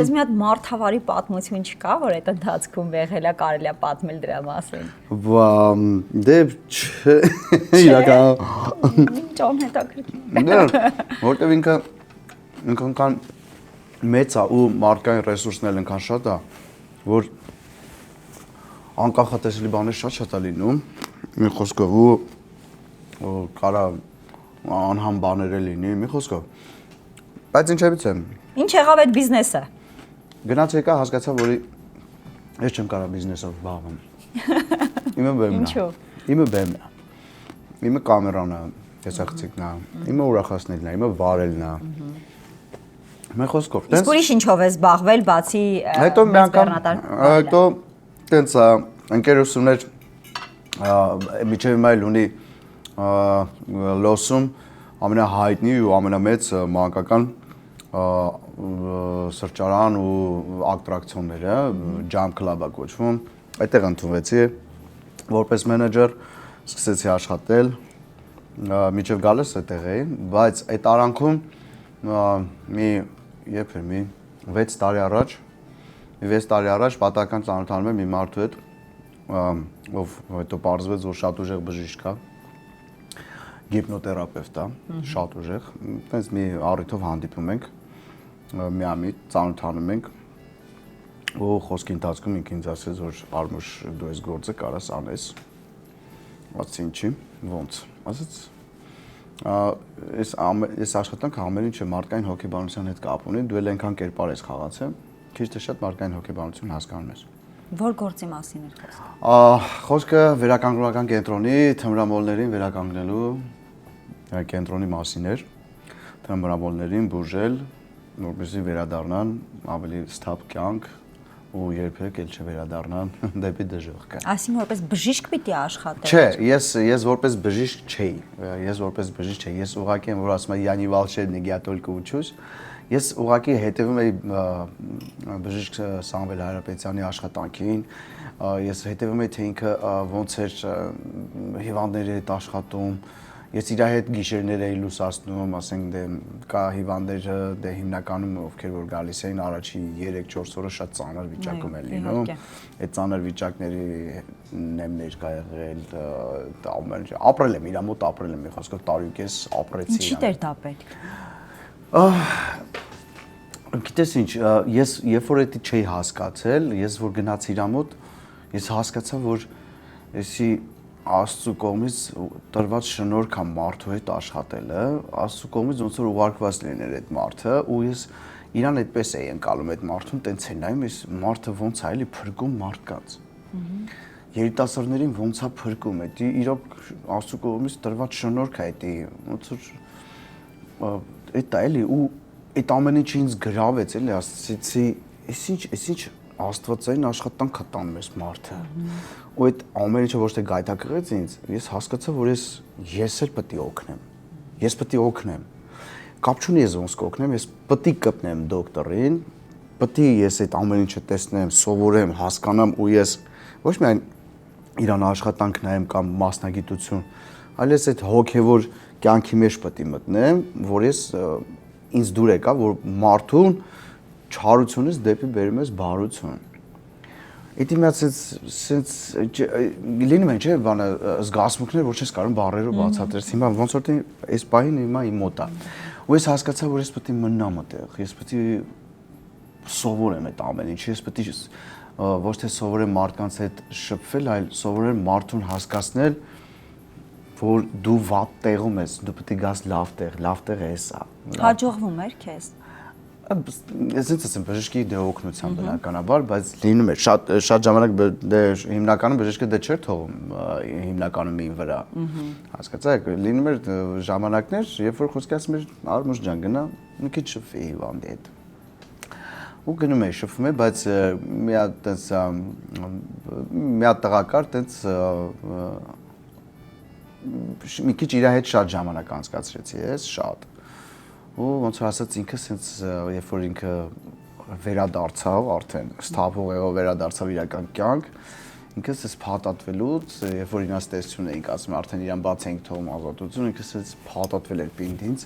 Դες մի հատ մարդավարի պատմություն չկա, որ այդ ընթացքում եղել է, կարելի է պատմել դրա մասին։ Դե իրական Ճոն հետաքրքիր։ Որտեւ ինքան մեծ է ու մարդկային ռեսուրսն էլ ինքան շատ է, որ անկախատեսելի բաներ շատ է լինում, մի խոսքով ու կարա անհամ բաներ էլ լինի, մի խոսքով։ Բայց ինչևից է։ Ինչ եղավ այդ բիզնեսը։ Գնաց եկա, հասկացա, որ ես չեմ կարող բիզնեսով զբաղվել։ Իմը բեմն է։ Ինչու։ Իմը բեմն է։ Իմը կամերան է, տեսախցիկն է, իմը ուրախացնելն է, իմը վարելն է։ Մեր խոսքով, տենց։ Իսկ ուրիշ ինչով ես զբաղվել, բացի հետո մի անգամ, հետո տենց ընկերություններ միջև մայլ ունի լոսում ամենահայտնի ու ամենամեծ մանկական սրճարան ու ակտրակցիոնները, Jam Club-ը կոչվում, այդտեղ ընդունվեցի որպես մենեջեր, սկսեցի աշխատել, միջև գալիս այդտեղ էի, բայց այդ արանքում մի 6 տարի առաջ պատահական ծանոթանում եմ մի մարդու հետ, ով հետո պարզվեց, որ շատ ուժեղ բժիշկ է, գիպնոթերապևտ է, շատ ուժեղ, այդպես մի առիթով հանդիպում ենք, միամիտ ծանոթանում ենք, ու խոսքի ընթացքում ինքը ինձ ասեց, որ Արմուշ դու այս գործը կարաս անես, ասեցի ինչի, ոնց, ասեց ես աշխատանքը ամեն ինչը մարդկային հոգեբանության հետ կապ ունի, դու էլ այնքան կերպար ես խաղացել, քիչ թե շատ մարդկային հոգեբանություն հասկանում ես։ Որ գործի մասին էր խոսքը։ Խոսքը վերականգնողական կենտրոնի թմրամոլներին վերականգնելու կենտրոնի մասին էր, թմրամոլներին բուժել, որպեսզի վերադառնան ավելի սթափ կյանք ու երբեք էլ չվերադառնան դեպի դժոխքը։ Այսինքն որպես բժիշկ պիտի աշխատել։ Չէ, ես որպես բժիշկ չէի։ Ես ուղղակի եմ, որ ասում եմ Յանի Վալշեդնի գյատոլկը ուչուս։ Ես ուղղակի հետևում էի բժիշկ Սամվել Հայրապետյանի աշխատանքին։ Ես հետևում էի, թե ինքը ոնց էր հիվանդների հետ աշխատում։ Ես իր հետ գիշերներ էի լուսացնում, ասենք դե կա հիվանդներ դե հիմնականում ովքեր որ գալիս էին առաջի 3-4 օրը շատ ծանր վիճակում են լինում։ Այդ ծանր վիճակների նեմ ներկա եղել, ապրել եմ իր մոտ ապրել եմ, մի խոսքով տարուկես ապրեցի։ Ինչի դեր դա պետք։ Գիտես ինչ, ես երբ որ դա չէի հասկացել, ես որ գնացի իր մոտ, ես հասկացա, որ եսի Աստծու կողմից տրված շնորհք է մարդու հետ աշխատելը, Աստծու կողմից ոնց որ ուղարկված լիներ այդ մարդը, ու ես իրան այդպես էի ընկալում այդ մարդուն, տենց է նայում, այս մարդը ոնց է էլի փրկում մարդկանց։ Երիտասարդներին ոնց է փրկում, դա իրոք Աստծու կողմից տրված շնորհք է դա, ոնց որ դա էլի ու այդ ամեն ինչը ինձ գրավեց, էլի ասեցի, այս ինչ Աստվածային աշխատանք է տանում այս մարդը։ Ու այդ ամեն ինչը ոչ թե գայթակղեց ինձ, ես հասկացա, որ ես էլ պետք է օգնեմ։ Ես պետք է օգնեմ։ Կապ չունի ես ոնց կօգնեմ, ես պետք է կպնեմ դոկտորին, պետք է ես այդ ամեն ինչը տեսնեմ, սովորեմ, հասկանամ ու ես ոչ միայն իրան աշխատանք նայեմ կամ մասնագիտություն, այլ ես այդ հոգևոր կյանքի մեջ պետք է մտնեմ, որ ես ինձ դուր եկա, որ մարդուն չարությունից դեպի բերում ես բարություն։ Դա միացած լինում են չէ, բանը զգացմունքներ, որ չես կարող բառերով բացատրել։ Հիմա ոնց որ այս պահին հիմա իմ մոտ է։ Ու ես հասկացա, որ ես պետք է մնամ այդտեղ, ես պետք է սովորեմ այդ ամեն ինչը, ես պետք է ոչ թե սովորեմ մարդկանց հետ շփվել, այլ սովորեմ մարդուն հասկացնել, որ դու վատ տեղում ես, դու պետք է գաս լավ տեղը է սա։ Հաջողվում էր քեզ։ Ես ասեմ բժշկի դե օգնության բնականաբար, բայց լինում է շատ ժամանակ դե հիմնականում բժիշկը դե չէր թողում հիմնականում ին վրա։ Հասկացաք, լինում էր ժամանակներ, երբ որ խոսքի ասում էր Արմուշ ջան գնա, մի քիչ շփվի հիվանդի հետ։ Ու գնում էի շփվում, բայց մի հատ տղա կար, տենց մի քիչ իր հետ շատ ժամանակ անցկացրեցի, ես շատ։ Ու ոնց որ ասած ինքը sense երբ որ ինքը վերադարձավ, արդեն ստափող եղավ վերադարձավ իրական կյանք, ինքը sense փաթաթվելուց, երբ որ իրաց տեսություն էինք ասում, արդեն իրան բաց էինք թողում ազատություն, ինքը sense փաթաթվել էր պինտինց։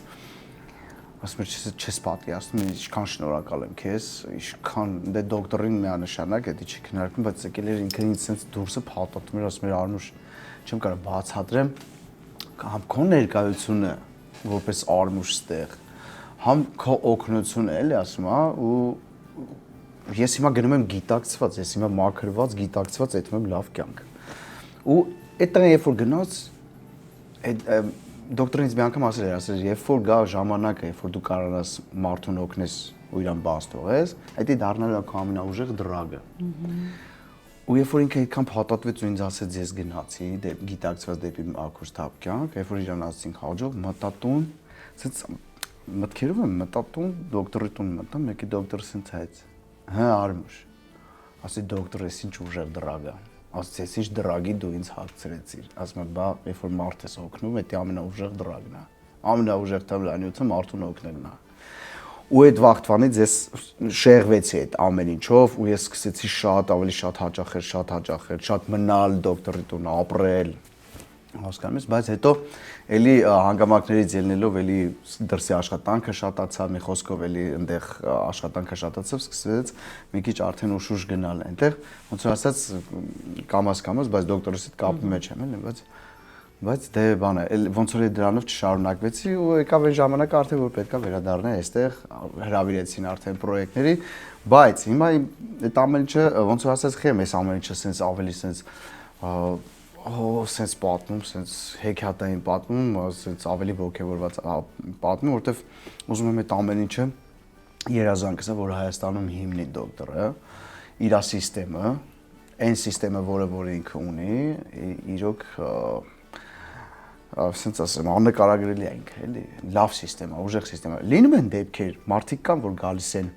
Ասում էր, չես պատկերացնում, ինչքան շնորհակալ եմ քեզ, ինչքան դե դոկտորին միանշանակ էդի չի քննարկում, բայց եկել էր ինքը ինձ sense դուրսը փաթաթում էր, ասում էր Արնուշ, չեմ կարող բացատրեմ համ քո ներկայությունը որպես Արնուշ ստեղ, համ քո օգնությունը էլի ասում, հա, ու ես հիմա գնում եմ գիտակցված, ես հիմա մաքրված, գիտակցված այդում եմ լավ կյանք։ Ու այդ տղան երբ որ գնաց, այդ դոկտորին ինձ մի անգամ ասել, երբ որ գա ժամանակը, երբ որ դու կարողանաս մարդուն օգնես ու իրան բաց թողես, դա դառնալու է քո ամենաուժեղ դրագը։ Ու երբ որ ինքը այդքան փաթաթվեց ու ինձ ասեց ես գնացի, գիտակցված դեպի ակուր թափ կյանք, երբ որ իրան ասեցինք հաջող, մտա տուն, ասեց մտքերով եմ մտա տուն, դոկտորի տուն մտա, մեկի դոկտորը ասեց հայց։ Հա, Արմուշ։ Ասի դոկտոր, ես ինչ ուժեղ դրագ է։ Ասեց, ինչ դրագի դու ինձ հագցրեցիր։ Ասում եմ, բա, երբ որ մարդ ես օգնում, դա ամենաուժեղ դրագն է։ Ամենաուժեղ թմրանյութը մարդուն օգնելն է։ Ու այդ վաղտվանից ես շեղվեցի այդ ամեն ինչով ու ես սկսեցի շատ ավելի շատ հաճախել, շատ մնալ դոկտորի տուն, ապրել, հասկանում ես, բայց հետո էլի հանգամանքներից ելնելով էլի դրսի աշխատանքը շատացավ, մի խոսքով էլի այնտեղ աշխատանքը շատացավ, սկսեց մի քիչ արդեն ուշ գնալ այնտեղ, ոնց որ ասած կամաց, բայց դոկտորից հետ կապի մեջ եմ էլի, բայց դե բան է, ոնց որ դրանով չշարունակվեցի ու եկավ այն ժամանակը արդեն որ պետքա վերադառնալ այստեղ, հրավիրեցին արդեն պրոյեկտների, բայց հիմա այդ ամեն ինչը ոնց որ ասած խեմ, այս ամեն ինչը sense ավելի sense sense պատմում, sense հեքիաթային պատմում, sense ավելի ողջավորված պատմում, որովհետև ուզում եմ այդ ամեն ինչը երազանքս է, որ Հայաստանում հիմնի դոկտորը, իր համակարգը, այն համակարգը, որը ինքը ունի, իրոք ասենց ասեմ, աննկարագրելի է ինքը, էլի, լավ համակարգ է, ուժեղ համակարգ է։ Լինում են դեպքեր, մարդիկ կան, որ գալիս են,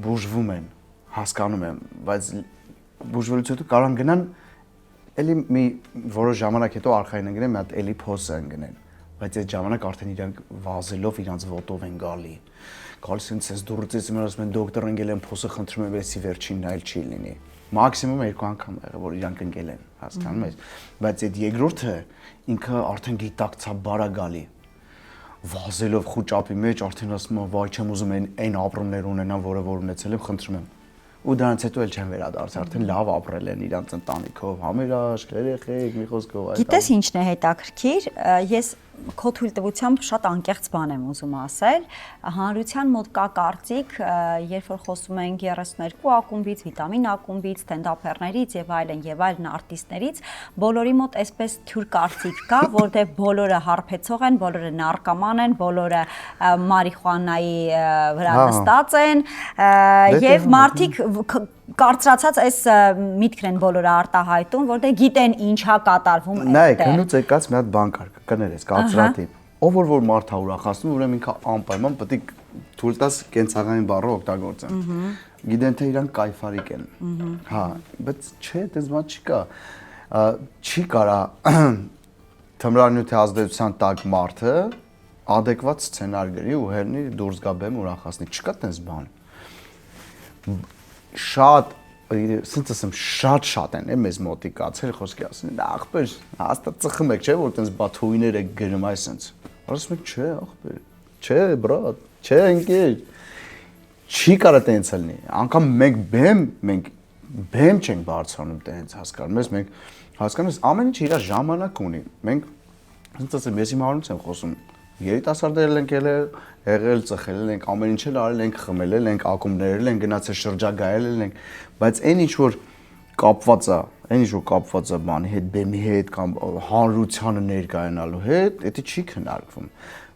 բուժվում են, հասկանում եմ, բայց բուժվելուց հետո կարող են գնան, էլի մի որոշ ժամանակ հետո արխային են գնեն, մի հատ էլի փոս են գնեն, բայց այդ ժամանակ արդեն իրանք վազելով իրանց ոտով են գալի։ Գալիս են ցես դուրսից մեն ասում են դոկտոր ընկել են փոսը խնդրում եմ էսի վերջինն այլ չի լինի։ Մաքսիմում 2 անգամ եղել որ իրանք ընկել են, հասկանում ես, բայց այդ երկրորդը ինքը արդեն գիտակցաբար է գալի։ Վազելով խուճապի մեջ արդեն ասում եմ, վայ չեմ ուզում այն ապրումներ ունենամ, որը որ ունեցել եմ, խնդրում եմ։ Ու դրանից հետո էլ չեմ վերադարձել, արդեն լավ ապրել են իրանց ընտանիքով, համերաշխ, երեխեք, մի խոսքով այդ։ Գիտես ինչն է հետաքրքիր, ես քո թույլտվությամբ շատ անկեղծ բան եմ ուզում ասել, հանրության մոտ կա կարծիք, երբ որ խոսում ենք 32 ակումբից, վիտամին ակումբից, ստենդափերներից եւ այլն արտիստներից, բոլորի մոտ այսպես թյուր կարծիք կա, որտեղ բոլորը հարբեցող են, բոլորը նարկոման են, բոլորը մարիխուանայի վրա նստած են եւ մարդիկ կարծրացած այս միտքն են բոլորը արտահայտում, որտեղ գիտեն ինչա կատարվում այդտեղ։ Նայեք, հնուց եկած մի հատ բան կար, կներես, կարծրատիպ։ Ով որ մարդ ուրախացնում, ուրեմն ինքը անպայման պետք է թույլ տաս կենցաղային բառը օգտագործեն։ Գիտեն թե իրանք կայֆարիկ են։ Հա, բայց չէ, դες բան չկա։ Չի կարա թմրանյութի ազդեցության տակ մարդը adekvat սցենար գրի ու հերնի դուրս գա բեմ ուրախացնի։ Չկա դες բան։ Շատ սենց ասեմ շատ են մեզ մոտիկացել խոսքի ասեն դա ախպեր հաստատ ծխում եք չէ որ տենց բաթույներ եք գրում այսենց ասում եք չէ ախպեր չէ բրատ չէ ընկեր չի կարա տենց լինի անգամ մենք բեմ չենք բարձրանում տենց հասկանում ես մենք հասկանում ես ամեն ինչ իր ժամանակ ունի մենք սենց ասեմ ես իմ հարունից եմ խոսում երիտասարդներ ենք եղել, ծխել ենք, ամեն ինչ էլ արել ենք, խմել ենք, ակումբներել ենք, գնացել շրջագայել ենք, բայց այն ինչ որ կապված է բանի հետ, բեմի հետ կամ հանրությանը ներկայանալու հետ, դա չի քննարկվում։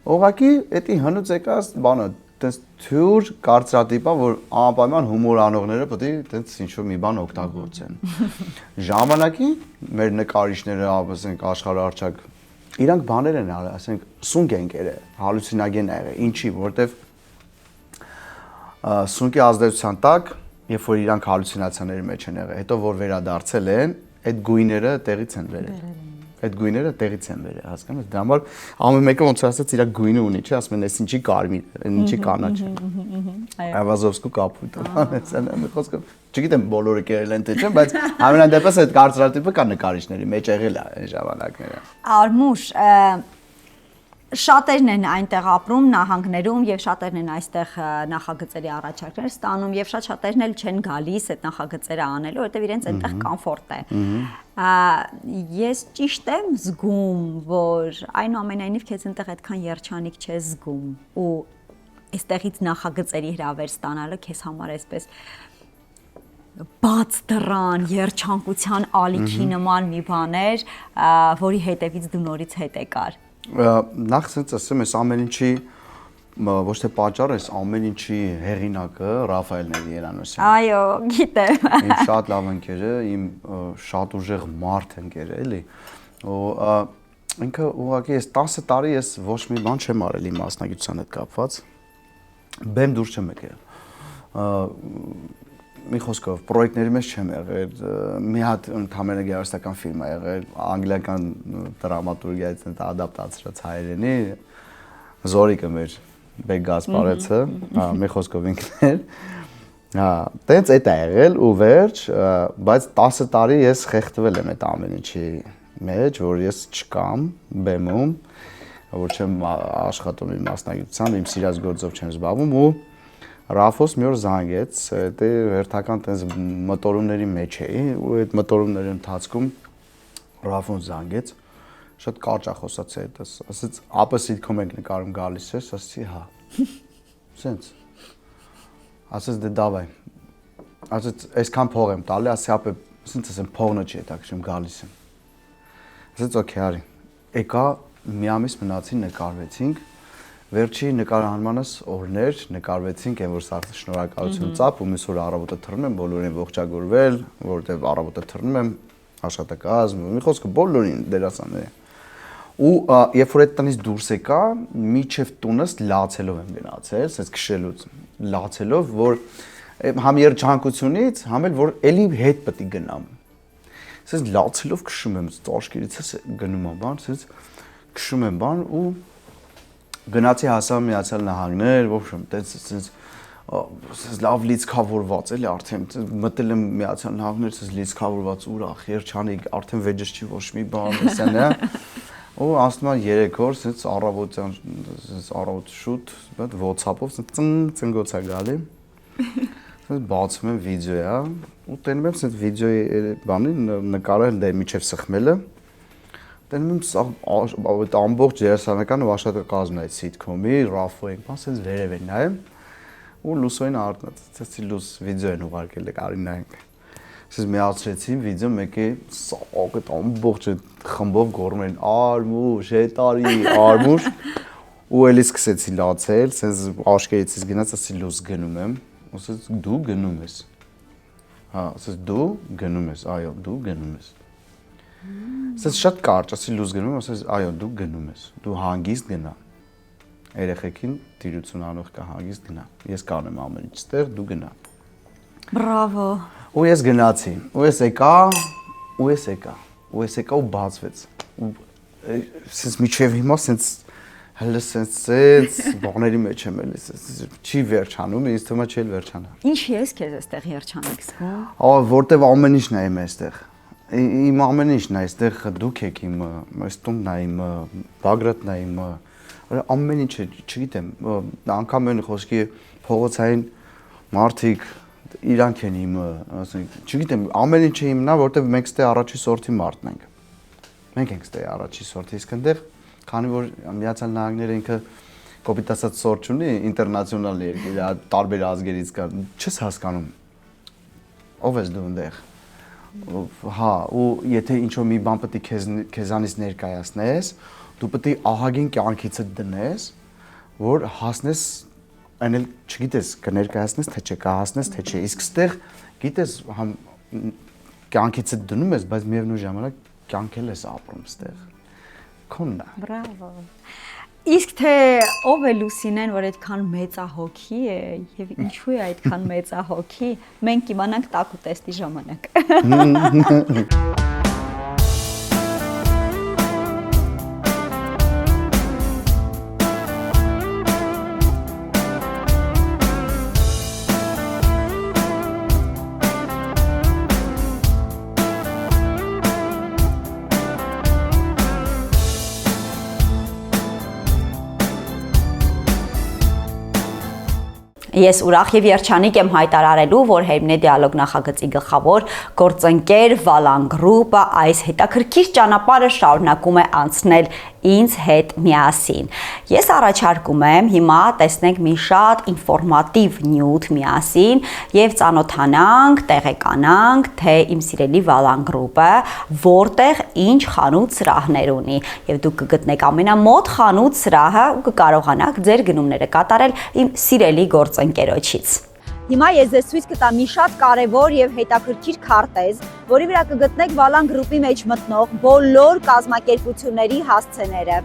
Ուղղակի դա հնուց եկած բանը, տես թյուր կարծրատիպա, որ անպայման հումոր անողները պետք է տես ինչ-որ մի բան օգտագործեն։ Ժամանակի մեր նկարիչները, ասենք աշխարհարչակ իրանք բաներ են արել, ասենք սունկ են կերել, հալյուցինոգեն եղել, ինչի, որտեվ սունկի ազդեցության տակ, երբ որ իրանք հալյուցինացիաների մեջ են եղել, հետո որ վերադարձել են, այդ գույները տեղից են վերել։ Այդ գույները տեղից են բերել, հասկանու՞մ ես։ Դրա համար ամեն մեկը ոնց ասած իր գույնը ունի, չէ՞, ասում են, այս ինչի կարմիր, ինչի կանաչ։ Այվազովսկու կապույտ, ասեն, խոսքը, չգիտեմ բոլորը կերել են թե չէ, բայց ամենայն դեպս այդ կարծրատիպը կա նկարիչների մեջ եղել է այն ժամանակները։ Արմուշ, շատերն են այնտեղ ապրում նահանգներում եւ շատերն են այստեղ նախագծերի առաջարկներ ստանում եւ շատ-շատերն էլ չեն գալիս այդ նախագծերը անելու, որովհետեւ իրենց այնտեղ կոմֆորտ է։ Ես ճիշտ եմ զգում, որ այնուամենայնիվ քեզ այնտեղ այդքան երջանիկ չես զգում ու այստեղից նախագծերի հրավեր ստանալը քեզ համար այսպես բաց դռան, երջանկության ալիքի նման մի բան էր, որի հետևից դու նորից հետ եկար։ Նախ ասած ասեմ, այս ամեն ինչի ոչ թե պատճառը, այս ամեն ինչի հեղինակը Ռաֆայելն է Երանոսյանը։ Այո, գիտեմ։ Իմ շատ լավ ընկեր է, իմ շատ ուժեղ մարդ ընկեր է, էլի։ Ու ինքը ուղղակի այս 10 տարի ես ոչ մի բան չեմ արել իմ մասնագիտության հետ կապված։ Բեմ դուրս չեմ եկել։ Մի խոսքով պրոյեկտների մեջ չեմ եղել, մի հատ ընդհանրապես գեղարվեստական ֆիլմ ա եղել, անգլիական դրամատուրգիայից ադապտացրած հայերենի, Զորիկը մեր Բեկ Գասպարեցը, մի խոսքով ինքն էր, տենց էդ ա եղել ու վերջ, բայց 10 տարի ես խեղդվել եմ այդ ամեն ինչի մեջ, որ ես չկամ բեմում, որ չեմ աշխատում իմ մասնագիտությամբ, իմ սիրած գործով չեմ զբաղվում ու Ռաֆոս մի օր զանգեց, դե հերթական տես մոտորումների մեջ էի ու այդ մոտորումների ընթացքում Ռաֆոն զանգեց, շատ կարճ խոսացի այդպես, ասաց ապա սիտկոմ ենք նկարում գալիս ես, ասացի հա։ Սենց։ Ասաց դե դավայ։ Ասաց այսքան փող եմ տալի, ասի ապա սենց ասեմ փողն չի հետաքրքրում գալիս եմ։ Ասաց օքեյ արի։ Եկա մի ամիս մնացին նկարվեցինք Վերջի նկարահանմանս օրներ նկարվեցինք, այն որ սա շնորհակալություն ծափ ու մյուս օր առավոտը թռնում եմ, բոլորին ողջագուրվել, որովհետև առավոտը թռնում եմ աշխատակազմ, մի խոսքը բոլորին դերասանների։ Ու երբ որ այդ տնից դուրս եկա, միջև տունս լացելով եմ գնացել, ասես քշելուց, լացելով, որ համ երջանկությունից, համ էլ որ էլի հետ պետք է գնամ։ Ասես լացելով քշում եմ, ծաշկերից գնում եմ բան, ասես քշում եմ բան ու Գնացի հասա Միացյալ Նահանգներ, ոբշեմ, տենց լավ լիցքավորված էլի արդեն մտել եմ Միացյալ Նահանգներ, տենց լիցքավորված ուրախ, երջանիկ, արդեն վեճս չի ոչ մի բան, ասեն է։ Ու ասում եմ 3 օր, տենց առավոտյան, տենց առավոտ շուտ, բայց WhatsApp-ով տենց ծնգոց է գալի։ Տենց բացում եմ վիդեոյա, ու տենում եմ տենց վիդեոյի բանին նկարել դե միջև սխմելը։ Տենում եմ այդ ամբողջ երեսանական ու աշխատակազմն այդ սիտկոմի, Ռաֆոյին, ասենց վերև են նայեմ ու լուսոյին արտնացեցի լուս վիդեո են ուղարկել կարի նայենք։ Ասես միացրեցին վիդեո մեկի այդ ամբողջ խմբով գոռում են Արմուշ, հետարի, Արմուշ ու էլի սկսեցի լացել, ասես աշկերտից գնաց, ասի լուս գնում եմ, ասես դու գնում ես։ Հա, ասես դու գնում ես, այո, դու գնում ես։ Ասես շատ կարճ, ասի լուզ գնում եմ, ասես այո, դու գնում ես, դու հանգիստ գնա, երեխեքին տիրություն անող կա հանգիստ գնա, ես կանեմ ամեն ինչ ստեղ, դու գնա։ Բրավո։ Ու ես գնացի, ու ես եկա ու բացվեց, ու ասես միջև հիմա ասես հələ ասես բողների մեջ եմ էլ, չի վերջանում, ինձ թվում է չի վերջանա։ Ինչ ես քեզ այստեղ երջանիկ զգում։ Որտեվ ամեն ինչն է իմ այստեղ։ Իմ ամեն ինչն է այստեղ դուք եք իմ, այս տունն է իմ, Բագրատն է իմ, ամեն ինչը, չգիտեմ, անգամ այն խոսքի փողոցային մարդիկ իրանք են իմ, չգիտեմ, ամեն ինչը իմն է, որտեվ մենք ստե առաջի սորտի մարդն ենք։ Մենք ենք ստե առաջի սորտի, իսկ այնտեղ, քանի որ Միացյալ Նահանգները ինքը կոպիտ ասած սորտ չունի, ինտերնացիոնալ երկիր, տարբեր ազգերից կա, չես հասկանում։ Ով ես դու այնտեղ։ Հա, ու եթե ինչ-որ մի բան պետք է քեզանից ներկայացնես, դու պետք է ահագին կյանքիցդ դնես, որ հասնես, այն էլ չգիտես կներկայացնես թե չէ, կհասնես թե չէ, իսկ ստեղ գիտես համ կյանքիցդ դնում ես, բայց միևնույն ժամանակ կյանք էլ ես ապրում ստեղ։ Քոնն է։ Բրավո։ Իսկ թե ով է Լուսինեն, որ այդքան մեծահոգի է եւ ինչու է այդքան մեծահոգի, մենք կիմանանք տակու տեստի ժամանակ։ Ես ուրախ եւ երջանիկ եմ հայտարարելու, որ Հերմինե դիալոգ նախագծի գլխավոր գործընկեր Valan Group-ը այս հետաքրքիր ճանապարհը շարունակում է անցնել ինձ հետ միասին։ Ես առաջարկում եմ հիմա տեսնենք մի շատ ինֆորմատիվ նյութ միասին եւ ծանոթանանք, տեղեկանանք, թե իմ սիրելի Valan Group-ը որտեղ ինչ խանութ սրահներ ունի եւ դուք կգտնեք ամենամոտ խանութ սրահը ու կկարողանաք ձեր գնումները կատարել իմ սիրելի գործընկերոջից։ Հիմա ես ձեզ ցույց կտամ մի շատ կարևոր եւ հետաքրքիր քարտեզ, որի վրա կգտնեք Valan Group-ի մեջ մտնող բոլոր կազմակերպությունների հասցեները։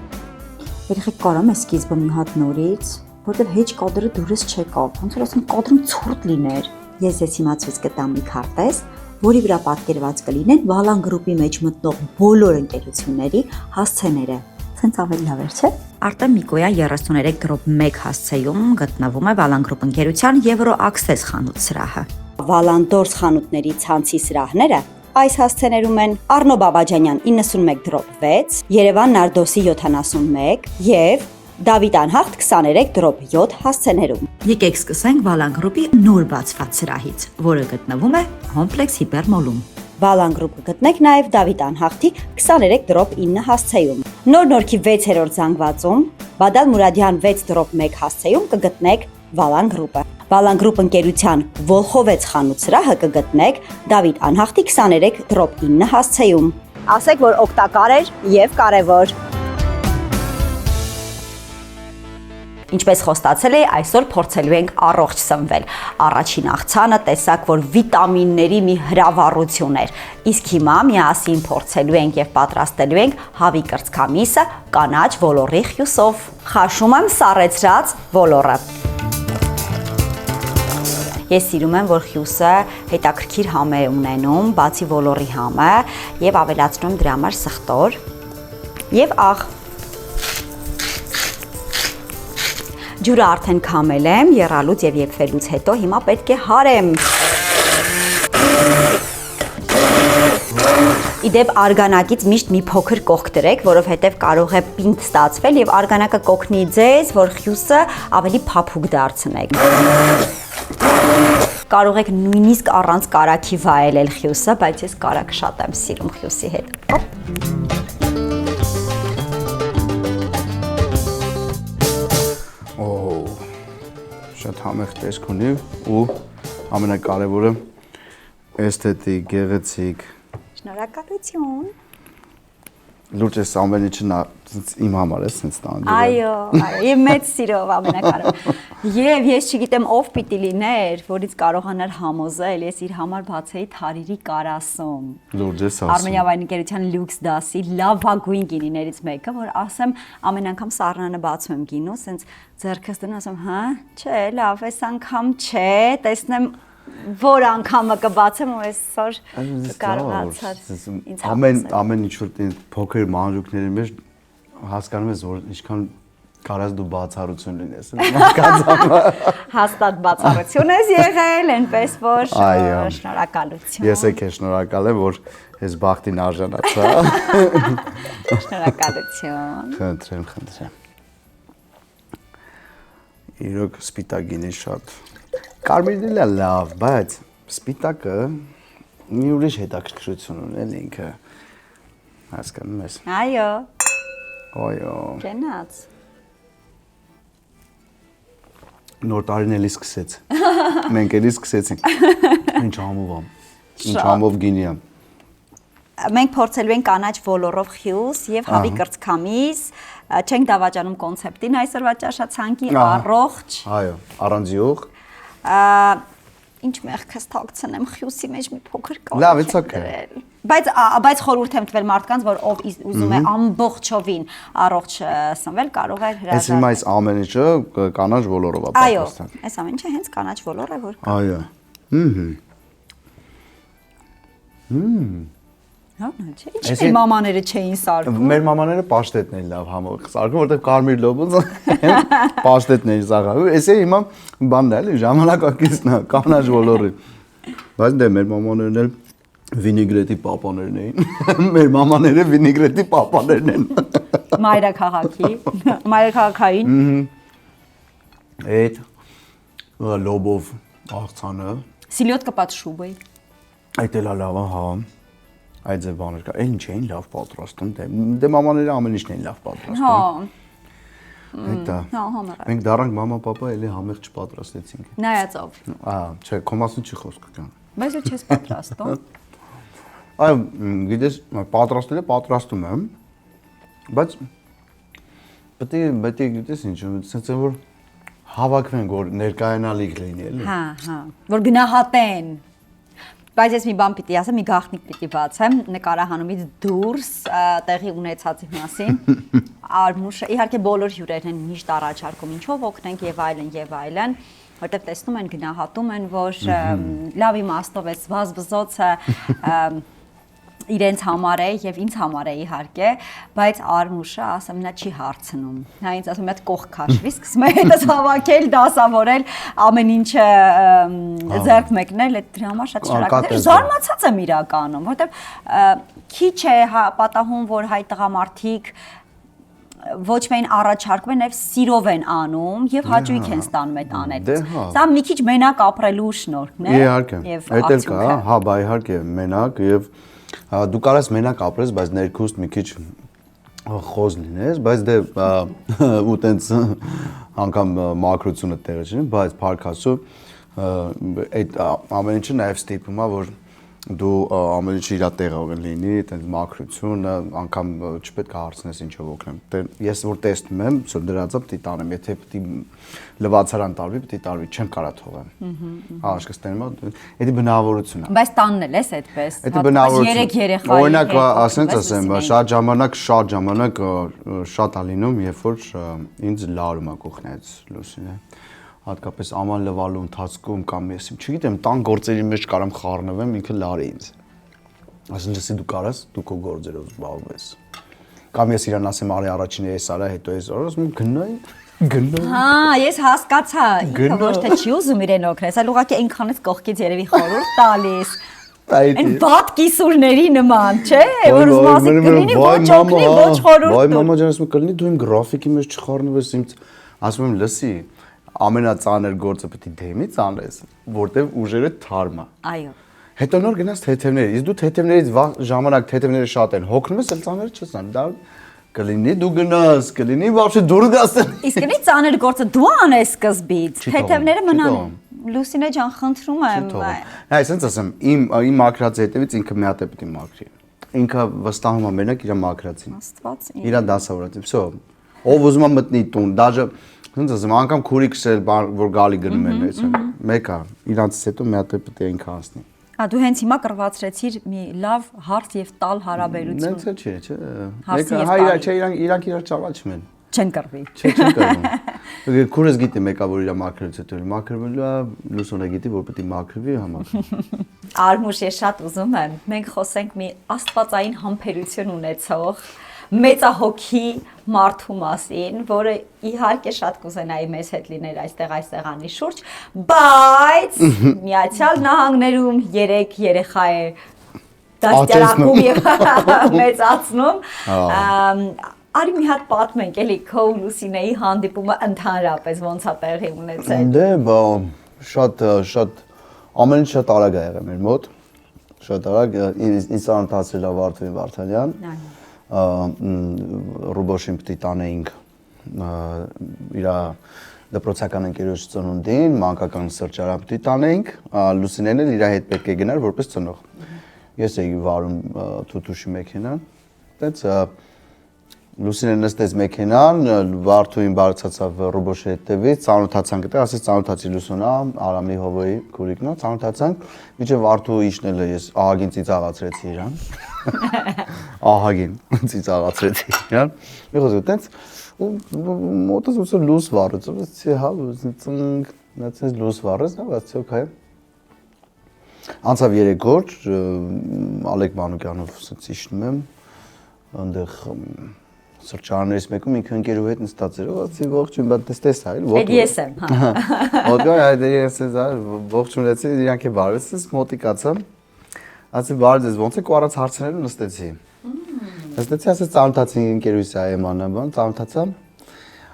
Երեխեք կարամ է սկիզբը մի հատ նորից, որտեղ հեչ կադրը դուրս չեկավ, ոնց որ ասեմ կադրում ցուրտ լիներ։ Ես ձեզ հիմա ցույց կտամ մի քարտեզ, որի վրա պատկերված կլինեն Valan Group-ի մեջ մտնող բոլոր ընկերությունների հասցեները։ Ցենց ավելի լավ էր, չէ՞։ Արտեմ Միկոյան 33.1 հասցեում գտնվում է Valan Group ընկերության Euro Access խանութ սրահը։ Valandors խանութների ցանցի սրահները այս հասցեներում են Արնո Բաբաջանյան 91.6, Երևան Նարդոսի 71 եւ Դավիթ Անհախտ 23.7 հասցեներում։ Եկեք սկսենք Valan Group-ի նոր բացված սրահից, որը գտնվում է Complex Hypermall-ում։ Valan Group-ը գտնեք նաև Դավիթ Անհախտի 23.9 հասցեում։ Նոր-նորքի 6-րդ զանգվածում, Բադալ Մուրադյան 6.1 հասցեում կգտնեք Valan Group-ը։ Valan Group ընկերության Volkhov-ից խանութ սրահը կգտնեք Դավիթ Անհախտի 23.9 հասցեում։ Ասեք, որ օգտակար էր եւ կարեւոր։ Ինչպես խոստացել էի, այսօր փորձելու ենք առողջ սնվել։ Առաջին աղցանը տեսակ, որ վիտամինների մի հրավառություն էր։ Իսկ հիմա միասին փորձելու ենք եւ պատրաստելու ենք հավի կրծքամիսը կանաչ ոլորի խյուսով։ Խաշում եմ սառեցրած ոլորը։ Ես սիրում եմ, որ խյուսը հետաքրքիր համ է ունենում, բացի ոլորի համը, եւ ավելացնում դրա համար սխտոր եւ աղ։ Ջուրը արդեն քամել եմ, եռալուց եւ եփվելուց հետո հիմա պետք է հարեմ։ Իդեպ արգանակից միշտ մի փոքր կողք դրեք, որովհետեւ կարող է պինդ ստացվել եւ արգանակը կօգնի ձեզ, որ խյուսը ավելի փափուկ դարձնեք։ Կարող եք նույնիսկ առանց կարագի վայելել խյուսը, բայց ես կարագ շատ եմ սիրում խյուսի հետ։ Շատ համեղ տեսք ունի ու ամենակարևորը էսթետիկ, գեղեցիկ։ Շնորհակալություն։ Լուրջ էս ամեն ինչը իմ համար է սենց տան։ Այո, եւ մեծ սիրով ամենակարևոր։ Եվ ես չգիտեմ ով պիտի լիներ, որից կարողանար համոզել, ես իր համար բացեի Թարիրի կարասում։ Լուրջ ես ասում։ Արմենիա վայնի ընկերության լյուքս դասի լավագույն գինիներից մեկը, որ ասեմ ամեն անգամ սառնանը բացում եմ գինու, սենց ձեռքս դնում ասում, հա, չէ, լավ, այս անգամ չէ, տեսնեմ որ անգամը կբացեմ ու այսօր կարողացած ինձ ամեն ինչ որ փոքր մանրուքների մեջ հասկանում ես որ ինչքան կարաս դու բացառություն լինես հաստատ բացառություն ես եղել այնպես որ շնորհակալություն ես եք շնորհակալ եմ որ ես բախտին արժանացա շնորհակալություն խնդրեմ իրոք սպիտակինի շատ Կարմիրն է լավ, բայց սպիտակը մի ուրիշ հետաքրքրություն ունի ինքը։ Հասկանում ես։ Այո։ Այո։ Գնաց։ Նոր տարին էլի սկսեց։ Մենք էլի սկսեցինք։ Ինչ համով եմ։ Ինչ համով գինի եմ։ Մենք փորձելու ենք կանաչ ոլորով խյուս եւ հավի կրծքամիս, չենք դավաճանում կոնցեպտին այսօրվա ճաշացանկի առողջ։ Այո, առանց յուղ։ Ինչ մեղքս թաքցնեմ խյուսի մեջ մի փոքր կարող Լավ, it's okay։ Բայց խորհուրդ եմ տվել մարդկանց, որ ով ուզում է ամբողջովին առողջ սնվել, կարող է հրաժարվել։ Այս հիմա այս ամեն ինչը կանաչ ոլորով է պատրաստել։ Այո, այս ամեն ինչը հենց կանաչ ոլոր է, որ կա։ Այո։ Հա, չէ, ինչի մամաները չէին սարքում։ Մեր մամաները պաշտետն էին լավ համով սարքում, որտեղ կարմիր լոբոց պաշտետն էին սարքում։ Էսե հիմա բանն է, էլի ժամանակակիցն է, կանաչ ոլորի։ Բայց դե մեր մամաներն էլ վինիգրետի պապաներն էին։ Մեր մամաները վինիգրետի պապաներն են։ Մայրաքաղաքի, մայրաքաղաքային։ Այդ լոբով աղցանը, Սիլյոտկա պատ շուբոյ։ այդ էլ լավ է, հա։ Այդ ձև բաներ կա։ Այն չէին լավ պատրաստում, դե մամաները ամեն ինչն էին լավ պատրաստում։ Հա։ Դա։ Հա, համարը։ Մենք դառանք մամա պապա էլի համեղ չպատրաստեցինք։ Նայածով։ Չէ, քո մասին չի խոսքը կան։ Բայց դու չես պատրաստում։ Այո, գիտես, պատրաստել է, պատրաստում եմ, բայց պետք է գիտես ինչ, ասենց որ հավաքվենք, որ ներկայանալիք լինի, էլի։ Հա, որ գնահատեն։ Բայց ես մի բան պիտի ասեմ, մի գաղտնիք պիտի բացեմ նկարահանումից դուրս տեղի ունեցածի մասին։ Արմուշը իհարկե բոլոր հյուրերն են միշտ առաջարկում ինչով օգնենք եւ այլն, որտեղ տեսնում են, գնահատում են, որ լավ իմաստով է վազվզոցը իրենց համար է եւ ինձ համար է իհարկե, բայց Արմուշը ասեմ նա չի հարցնում։ Նա ինձ ասում է այդ կողք քաշվի, սկսում է հետս հավաքել, դասավորել, ամեն ինչը ձեռք մեկնել, այդ դրա համար շատ շնորհակալ եմ։ Զարմացած եմ իրականում, որտեւ քիչ է պատահում, որ հայ տղամարդիկ ոչ միայն առաջարկում են, այլ սիրով են անում եւ հաճույք են ստանում այդ անելուց։ Սա մի քիչ մենակ ապրելու շնորհքն է։ Իհարկե, այդ էլ կա, հա, բա իհարկե մենակ եւ դու կարաս մենակ ապրես, բայց ներքուստ մի քիչ խոզ լինես, բայց դե ու տենց անգամ մակրությունը տեղի չի, բայց փառքասու այդ ամեն ինչը նաև ստիպում է, որ դու ամեն ինչը իր տեղը լինի, տենց մակրությունը, անգամ չպետք է հարցնես ինչով օգնեմ։ Ես որ տեսնում եմ, սա դրանց պետք է տանեմ, եթե պետք է լվացարան տարվի, պետք է տարվի, չեմ կարա թողեմ։ Աշկս տենում եմ, դա բնավորություն է։ Բայց տանն էլ էս այդպես։ Դա բնավորություն։ 3 երեխայի։ Օրինակ, ասեմ, շատ ժամանակ շատ է լինում, երբ որ ինձ լարում է կողքնից Լուսինը։ Հատկապես աման լվալու ընթացքում կամ ես չգիտեմ, տան գործերի մեջ կարամ խառնվեմ, ինքը լար է ինձ։ Ասեն լսի դու կարաս, դու քո գործերով զբաղվես։ Կամ ես իրան ասեմ, արի առաջինը ես արա, հետո ես արա, ասում գնա։ Հա, ես հասկացա, ինքը ոչ թե չի ուզում իրեն օգնես, այլ ուղղակի այնքանից կողքից երևի խորհուրդ տալիս։ Այն բադ կիսուրների նման, չէ՞, որ ուզում ասի կլինի ոչ օգնի, ոչ խորհուրդ։ Վայ մամա ջան, ասում կլինի դու իմ գրաֆիկի մեջ չխառնվես, ինձ ասում եմ լսի ամենածանր գործը պետք է դեմից անես, որտեվ ուժերը թարմ է։ Այո։ Հետո նոր գնաս թեթևների, իսկ դու թեթևներից ժամանակ թեթևները շատ են, հոգնում ես, էլ ծանրը չես անում, դա կլինի դու գնաս, կլինի вообще դուր գաս։ Իսկ ինձ ծանր գործը դու անես սկզբից, թեթևները մնան։ Լուսինե ջան, խնդրում եմ։ Հա, այսինքն ասեմ, իմ մակրած հետևից ինքը մի հատ է պետք է մակրի։ Ինքը վստահում է մենակ իր մակրածին։ Աստված իմ։ Իր դասավորած, վсё։ Ով ուզում է մտնի տուն, դաժե ոնց ասեմ, անգամ քուրիկս էլ որ գալի գնում են այսօր։ Մեկը իրանցից հետո մի հատ է պետք է ինքը անցնի։ Հա դու հենց հիմա կրվածրեցիր մի լավ հարց եւ տալ հարաբերություն։ Նենց չէ, չէ։ Մեկը հայ չէ, իրանք իրար ճանաչում են։ Չեն կռվի։ Չեն կռվում։ Քուրս գիտի մեկը որ իր մակրելուց հետո մակրվելու է, Լուսոնը գիտի որ պետք է մակրվի համար։ Արմուշ, ես շատ ուզում եմ մենք խոսենք մի աստվածային համբերություն ունեցող մեծահոգի մարդու մասին, որը իհարկե շատ կուզենայի մեզ հետ լիներ այստեղ այս սեղանի շուրջ, բայց Միացյալ Նահանգներում 3 երեխա է դաստիարակում եւ մեծացնում։ Արի մի հատ պատմենք, էլի քո Լուսինեի հանդիպումը ընդհանրապես ոնց է տեղի ունեցել։ Դե շատ ամեն ինչ շատ արագ է եղել մեր մոտ։ Շատ արագ ինձ անտացել է Վարդուհի Վարդանյան։ Ռուբոշին պիտի տանեինք իր դպրոցական ընկերոջ ծնունդին, մանկական սրճարան պիտի տանեինք, Լուսինեն էլ իր հետ պետք է գնար որպես ծնող։ Ես էի վարում թութուշի մեքենան, այդպես Լուսինեն նստեց մեքենան, Վարդուհին բարձրացավ Ռուբոշի հետևից, ծանոթացանք այդտեղ, ասեց ծանոթացի Լուսոնա, Արամի Հովոյի քուրիկն է, ծանոթացանք, մինչև Վարդուհը իջնել է, ես ահագին ծիծաղացրեցի իրան։ Ահագին ծիծաղացրեցի իրան։ Մի խոսք այդպես ու մոտս ուսը լուս վառեց, ասեցի հա, ծնկ, նացես լուս վառեց, ասեցի օքեյ։ Անցավ 3 օր, Ալեք Մանուկյանով ասեցի իջնում եմ, այնտեղ սրճարաններից մեկում ինքը ընկերու հետ նստած էր, ասեցի ողջույն, բայց տեսա, այլ ո՞տ։ Այդ ես եմ, հա։ Ոտգա, այդ ես ողջունեցի, իրանք է բարվեցից, մոտիկացա։ Ասեցի բարդ ես, ոնց եք ու առած հարցնելու նստեցի։ Նստեցի, ասեց ծանոթացի ընկերուհիս Այմանը, բան, ծանոթացա։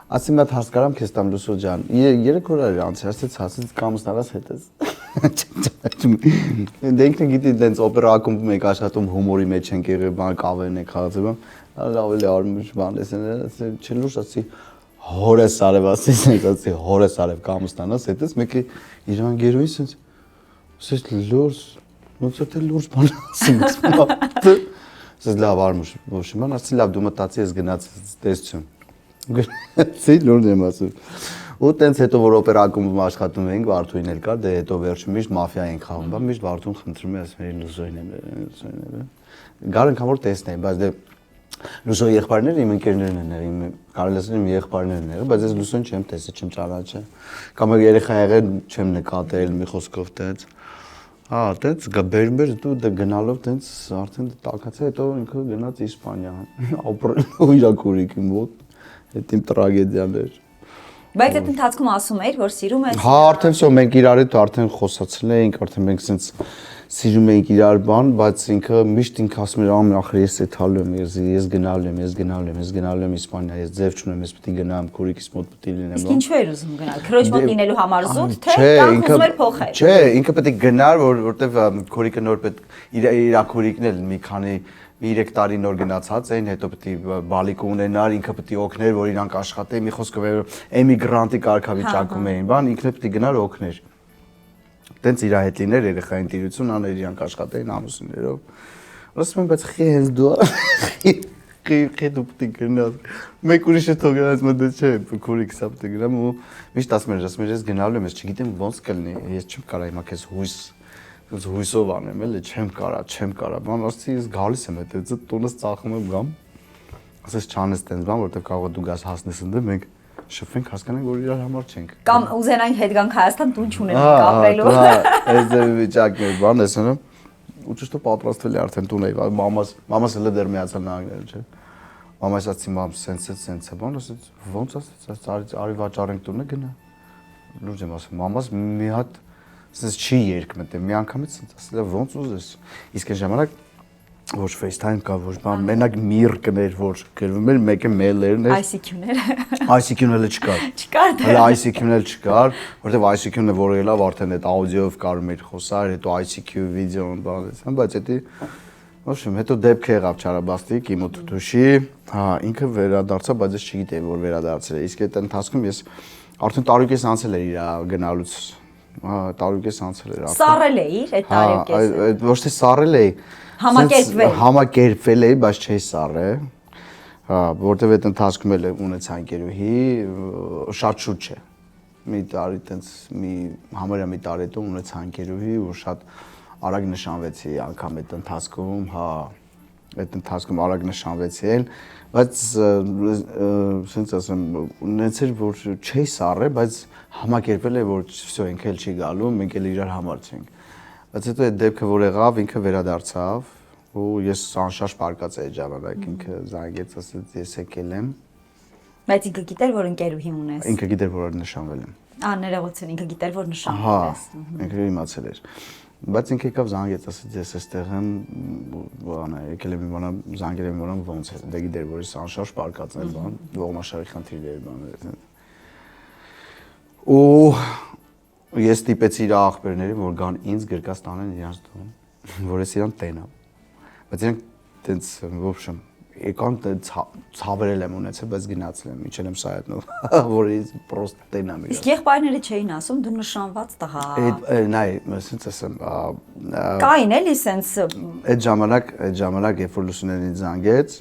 Ասի մատ հասկարամ քեզ տամ Լուսո ջան։ 3 օր էր անցել, ասեց հասից կամս նարած հետս։ Դենքն գիտի դենց օպերա ակումբում եք աշխատում հումորի մեջ ենք եղել, բան կավերն եք խաղացել, ավելի արմուշ բան էսեն, չլուր ասի հորես արև ասի հորես արև կամս նանաս հետս մեկի իրան գերոյի sense ասես լուրջ ոնց է լուրջ բան ասում ասես լավ արմուշ ոչ ման ասի լավ դու մտածի ես գնաց տեսություն Գնացի լուրջ եմ ասում։ Ու տենց հետո որ օպերա ակումբում աշխատում էինք, Վարդուհին էլ կար, դե հետո վերջում միշտ մաֆիա էինք խաղում, բա միշտ Վարդուն խնդրում է ասում էր Լուսոյին եմ։ Գար ենք որ տեսնեին, բայց դե Լուսոյի եղբայրները իմ ընկերներն են, իմ կարելի ասել իմ եղբայրներն են, բայց ես Լուսոյին չեմ տեսել, չեմ ճանաչել։ Կամ երեխա եղել չեմ նկատել մի խոսքով տենց։ Հա, տենց բերբեր դու դե գնալով տենց արդեն տակացա, հետո ինքը գնաց Իսպանիա, ապրելու իր քուրիկի մոտ։ Այդ իմ տրագեդիան էր։ Բայց այդ ընթացքում ասում էիր, որ սիրում ես։ Հա, արդեն всё մենք իրար հետ արդեն խոսացել էինք, արդեն մենք sense սիրում էինք իրար բան, բայց ինքը միշտ ինքը ասում էր ամեն ախր ես էթալու եմ, ես գնալու եմ Իսպանիա, ես ձև չունեմ, ես պետք է գնամ քուրիկիս մոտ պետք է լինեմ։ Իսկ ինչու էր ուզում գնալ։ Քրոջ մոտ լինելու համար զուտ, թե կամ ուզում էր փոխել։ Չէ, ինքը պետք է գնար, որտեվ քուրիկը նոր պետք իր քուրիկն էլ մի քանի 3 տարի նոր գնացած էին, հետո պետք է բալիկ ունենար, ինքը պետք է օգներ, որ իրանք աշխատեն, մի խոսքով էմիգրանտի կարգավիճակում էին, բան ինքը պետք է գնար օգներ։ Տենց իր հետ լիներ երեխային տիրություն աներ, իրանք աշխատեին ամուսիններով։ Ասում եմ, բայց խի հենց դու խի դու պետք է գնաս։ Մեկ ուրիշը թողնած մտած չէ, քուրիկ սա պետք է գնամ ու միշտ ասում էր, ես գնալու եմ, ես չգիտեմ ոնց կլինի, ես չեմ կարող հիմա քեզ հույսով անեմ, էլի չեմ կարա, բան ասեցի ես գալիս եմ հետո տունս ծախում եմ գամ, ասես չանես տենց բան, որտեղ կարող է դու գաս հասնես ընդ մենք շփվենք, հասկանանք որ իրար համար չենք։ Կամ ուզենանք հետ գանք Հայաստան, տուն չունենք ապրելու։ Հա, այս վիճակն է, բան ես հնում։ Ու ճիշտ պատրաստվել է արդեն տուն էի, մամաս էլ դեռ միացել նահանգներ, չէ։ Մամաս ասացի մամ, սենց է, բան ասեց, ոնց ասեց, արի վաճառենք տունը գնա։ Լուրջ եմ ասում, մամաս մի հատ Սենց չի երկ մտեմ, մի անգամից սենց ասել է ոնց ուզես, իսկ այն ժամանակ ոչ FaceTime կա, ոչ բան, մենակ միրկն էր, որ գրվում էր, մեկը mail-երն էր ICQ-ն էլ չկար հələ ICQ-ն էլ չկար, որտեվ ICQ-ն է որ ելավ արդեն այդ աուդիոյով կարում էր խոսար, հետո ICQ վիդեոն բանեցան, բայց էդի ոչ հետո դեպք եղավ Չարաբաստիկ, իմ ուտուշի, հա, ինքը վերադարձավ, բայց ես չգիտեի, որ վերադարձել է, իսկ այդ ընթացքում ես արդեն տարուկես անցել էր իր գնալուց Հա, տարուկես անցել էր արդեն։ Սառել էիր այդ տարուկեսը։ Ոչ թե սառել էի։ Համակերպվել էի, բայց չէի սառել։ Հա, որտեվ այդ ընթացքում էլ ունեցա ընկերուհի, շատ շուտ չէ։ Մի տարի տենց համարյա մի տարի հետո ունեցա ընկերուհի, որ շատ արագ նշանվեցի անգամ այդ ընթացքում, հա, այդ ընթացքում արագ նշանվեցի էլ, բայց ասենց ասեմ, ունեցել որ չէի սառել, բայց համակերպել է որ всё ինքը էլ չի գալու, մենք էլ իրար համար չենք։ Բայց հետո այդ դեպքը որ եղավ, ինքը վերադարձավ ու ես անշարժ պարկած էի ժամանակ, ինքը զանգեց, ասեց ես եկել եմ։ Բայց ինքը գիտեր որ ընկերուհի ունես։ Ինքը գիտեր որ նշանվել եմ։ Ներողություն, ինքը գիտեր որ նշանվել ես։ Հա, ինքը իմացել էր։ Բայց ինքը եկավ զանգեց, ասեց ես այստեղ եմ, բանը, եկել եմ իմանամ, զանգել եմ իմանամ ոնց է։ Դե գիտեր որ ես անշարժ պարկած եմ, բան, ողմաշարի խնդիրներ բաներ։ Ու ես տիպեցի իր աղբերներին, որ գան ինձ գրկած տանեն իրանց տուն, որ ես իրան տենամ։ Բայց իրանք տենց в общем եկան ցավերել եմ ունեցել, բայց գնացել եմ, իջել եմ Սայատնով, որ ես պրոստ տենամ իրան։ Իսկ եղբայրները չէին ասում դու նշանված տղա։ Նայ, ասենց ասեմ, կային էլի սենց այդ ժամանակ երբ որ Լուսինեն ինձ զանգեց,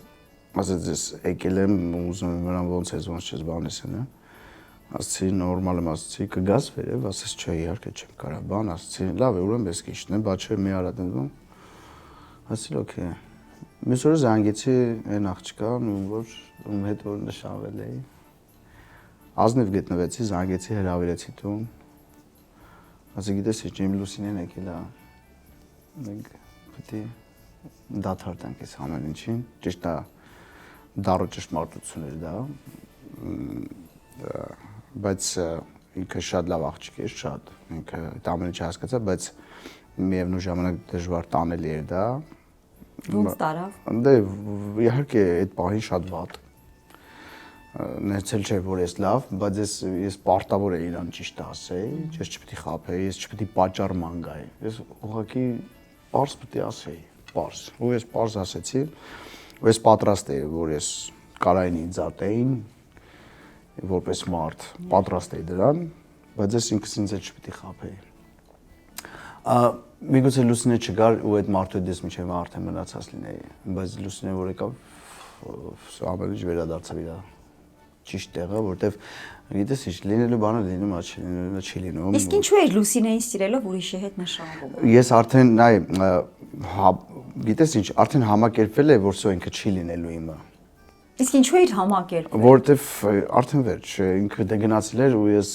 ասեց ես եկել եմ, ուզում եմ նրան ոնց ես, ոնց չես բանես են, ասեցի նորմալ եմ, ասեցի կգաս վերև, ասեց չէ, իհարկե չեմ կարա, բան, ասեցի լավ է, ուրեմն ես կիշտնեմ, բա չէ մի արա դնում։ Ասեցի օքեյ։ Մյուս օրը զանգեցի այն աղջկան, որ ում հետ որ նշանվել էի։ Ազնիվ գտնվեցի, զանգեցի, հրավիրեցի տուն։ Ասեցի գիտես ինչ իմ Լուսինեն եկել է։ Մենք պետք է դադար տանք այս ամեն ինչին, ճիշտ է դառը ճշմարտություն էր դա։ Բայց ինքը շատ լավ աղջիկ էր, շատ։ Ինքը այդ ամեն ինչը հասկացա, բայց միևնույն ժամանակ դժվար տանելի էր դա։ Ոնց տարավ։ Դե իհարկե այդ պահին շատ վատ։ նեցել չէ որ ես լավ, բայց ես պարտավոր եմ իրան ճիշտ ասեի, ես չպետք է խաբեի, ես չպետք է պատճառ մանգայի։ Ես ուղղակի պարզ պետք է ասեի, պարզ։ Ու ես պարզ ասեցի, ու ես պատրաստ էի, որ ես կարային ինձ ատեին, որպես մարդ, պատրաստ էի դրան, բայց ես ինքս ինձ էլ չպետք է խաբեի։ Միգուցե Լուսինե չգար ու այդ մարդու դես միջև արդեն մնացած լինեի, բայց Լուսինեն որ եկավ, ամեն ինչ վերադարձավ իր ճիշտ տեղը, որտեվ գիտես ինչ, լինելու բանը լինում է, լինելը չի լինում։ Իսկ ինչու էր Լուսինեին սիրելով ուրիշի հետ նշանվում։ Ես արդեն, գիտես ինչ, արդեն համակերպվել է, որ սա ինքը չի լինելու իմը։ Իսկ ինչու էր համակերպվել։ Որտեվ արդեն վերջ, ինքը դե գնացել էր ու ես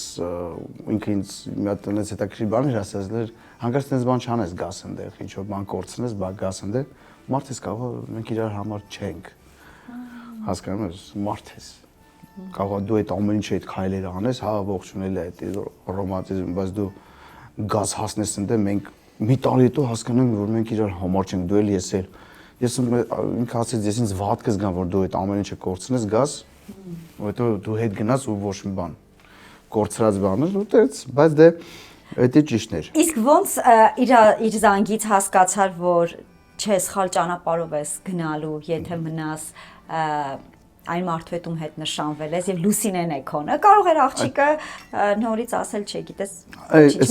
ինքը ինձ մի հատ տնից հետաքրքիր բան էր ասել, հանկարծ տես բան չանես գաս այնտեղ, ինչ որ բան կորցնես, բա գաս այնտեղ, մարդ ես կարող մենք իրար համար չենք։ Հասկանում ես, մարդ ես։ Կարող դու այդ ամեն ինչը այդ քայլերը անես, հա ողջունել է այդ ռոմանտիզմ, բայց դու գազ հասնես այնտեղ, մենք մի տարի հետո հասկանում ենք, որ մենք իրար համար չենք, դու էլ ես էլ։ Ես ինքը ասեց, ես ինձ վատ կզգամ, որ դու այդ ամեն ինչը կորցնես, գաս, ու հետո դու հետ գնաս ու ոչ մի բան կորցրած բան էր, ուտեց, բայց դե դա ճիշտն էր։ Իսկ ոնց իր զանգից հասկացար, որ չէ, սխալ ճանապարհով ես գնալու, եթե մնաս այն մարդու հետ նշանվել ես եւ Լուսինեն է քոնը, կարող էր աղջիկը նորից ասել, չէ, գիտես,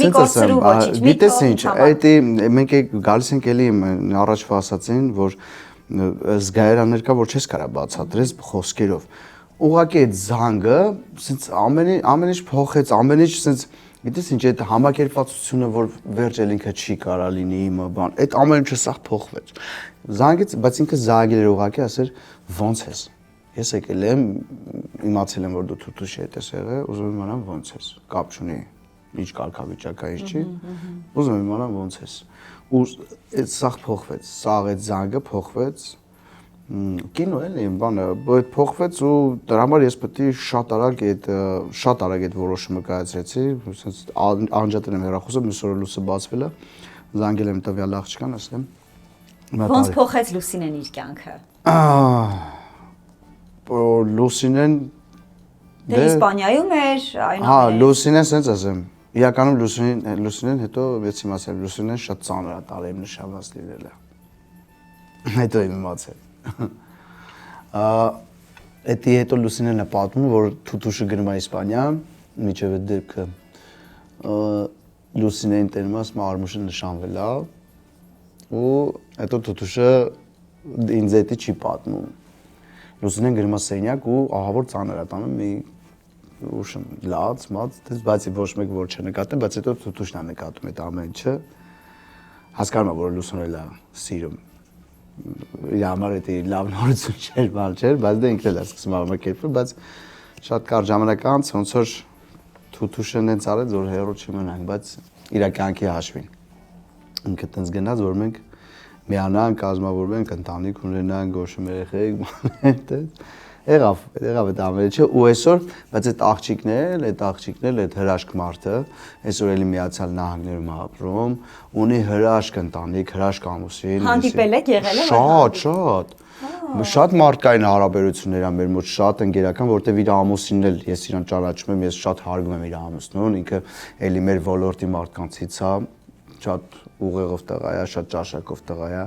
մի կորցրու ոչինչ, մի գիտես ինչ, դա մենք գալիս ենք էլի առաջվա ասացին, որ զգայարաններ կա, որ չես կարա բացատրես խոսքերով։ Ուղղակի այդ զանգը, ասենց ամեն ինչ փոխեց, ամեն ինչ ասենց գիտես ինչ այդ համակերպվածությունը, որ վերջել ինքը չի կարա լինի իմը բան, այդ ամեն ինչը սա փոխվեց։ Զանգից, բայց ինքը զանգել էր ուղղակի ասեր ո՞նց ես։ Ես եկել եմ, իմացել եմ, որ դու Թութուշի հետ ես եղել, ուզում եմ իմանամ ո՞նց ես, կապ չունի, ինչ կարգավիճակա ինչ չի, ուզում եմ իմանամ ո՞նց ես։ Ու այդ սաղ փոխվեց, սաղ այդ զանգը փոխվեց, կինո էլի, բանը, այդ փոխվեց ու դրա համար ես պետք է շատ արագ այդ որոշումը կայացրեցի, ասենց անջատել եմ հեռախոսը, մյուս օրը լույսը բացվել է, զանգել եմ տվյալ աղջկան, ասեմ։ Ոնց փոխեց Լուսինեն իր կյանքը։ Լուսինեն դե Իսպանիայում էր, այն հա, Լուսինեն sense ասեմ։ Իրականում Լուսինեն հետո ես իմացել, Լուսինեն շատ ծանր է տարել նշանված լինելը։ Հետո եմ իմացել։ Էդի հետո Լուսինենը պատմում, որ Թութուշը գնում է Իսպանիա, միջև այդ դեպքը Լուսինեն տենում ասում Արմուշը նշանվել է ու հետո Թութուշը ինձ էդի չի պատմում։ Լուսինեն գնում է սենյակ ու ահավոր ծանր է տանում մի ուշն լաց, մած, բայց ոչ մեկ որ չնկատեմ, բայց հետո Թութուշն է նկատում այդ ամեն ինչը։ Հասկանում է, որ Լուսինեն էլ է սիրում։ Իր համար դա լավ նորություն չէր, բան չէր, բայց դա ինքն էլ է սկսում համակերպվել, բայց շատ կարճ ժամանակ անց ոնց որ Թութուշն հենց արեց, որ հերո չմնանք, բայց իր կյանքի հաշվին։ Ինքը տենց գնաց, որ մենք միանանք, կազմավորվենք, ընտանիք ունենանք, գոշում երեխեք, եղավ այդ ամենը չէ, ու այսօր, բայց այդ աղջիկն էլ, այդ հրաշք մարդը, այսօր էլի Միացյալ Նահանգներում ապրում, ունի հրաշք ընտանիք, հրաշք ամուսին։ Հանդիպել եք, եղել եք։ Շատ։ Շատ մարդկային հարաբերություններ ան մեր մոտ, շատ ընկերական, որտեվ իր ամուսինն էլ ես իրան ճանաչում եմ, ես շատ հարգում եմ իր ամուսնուն, ինքը էլի մեր ոլորտի մարդկանցից է, շատ ուղեղով տղա է, շատ ճաշակով տղա է,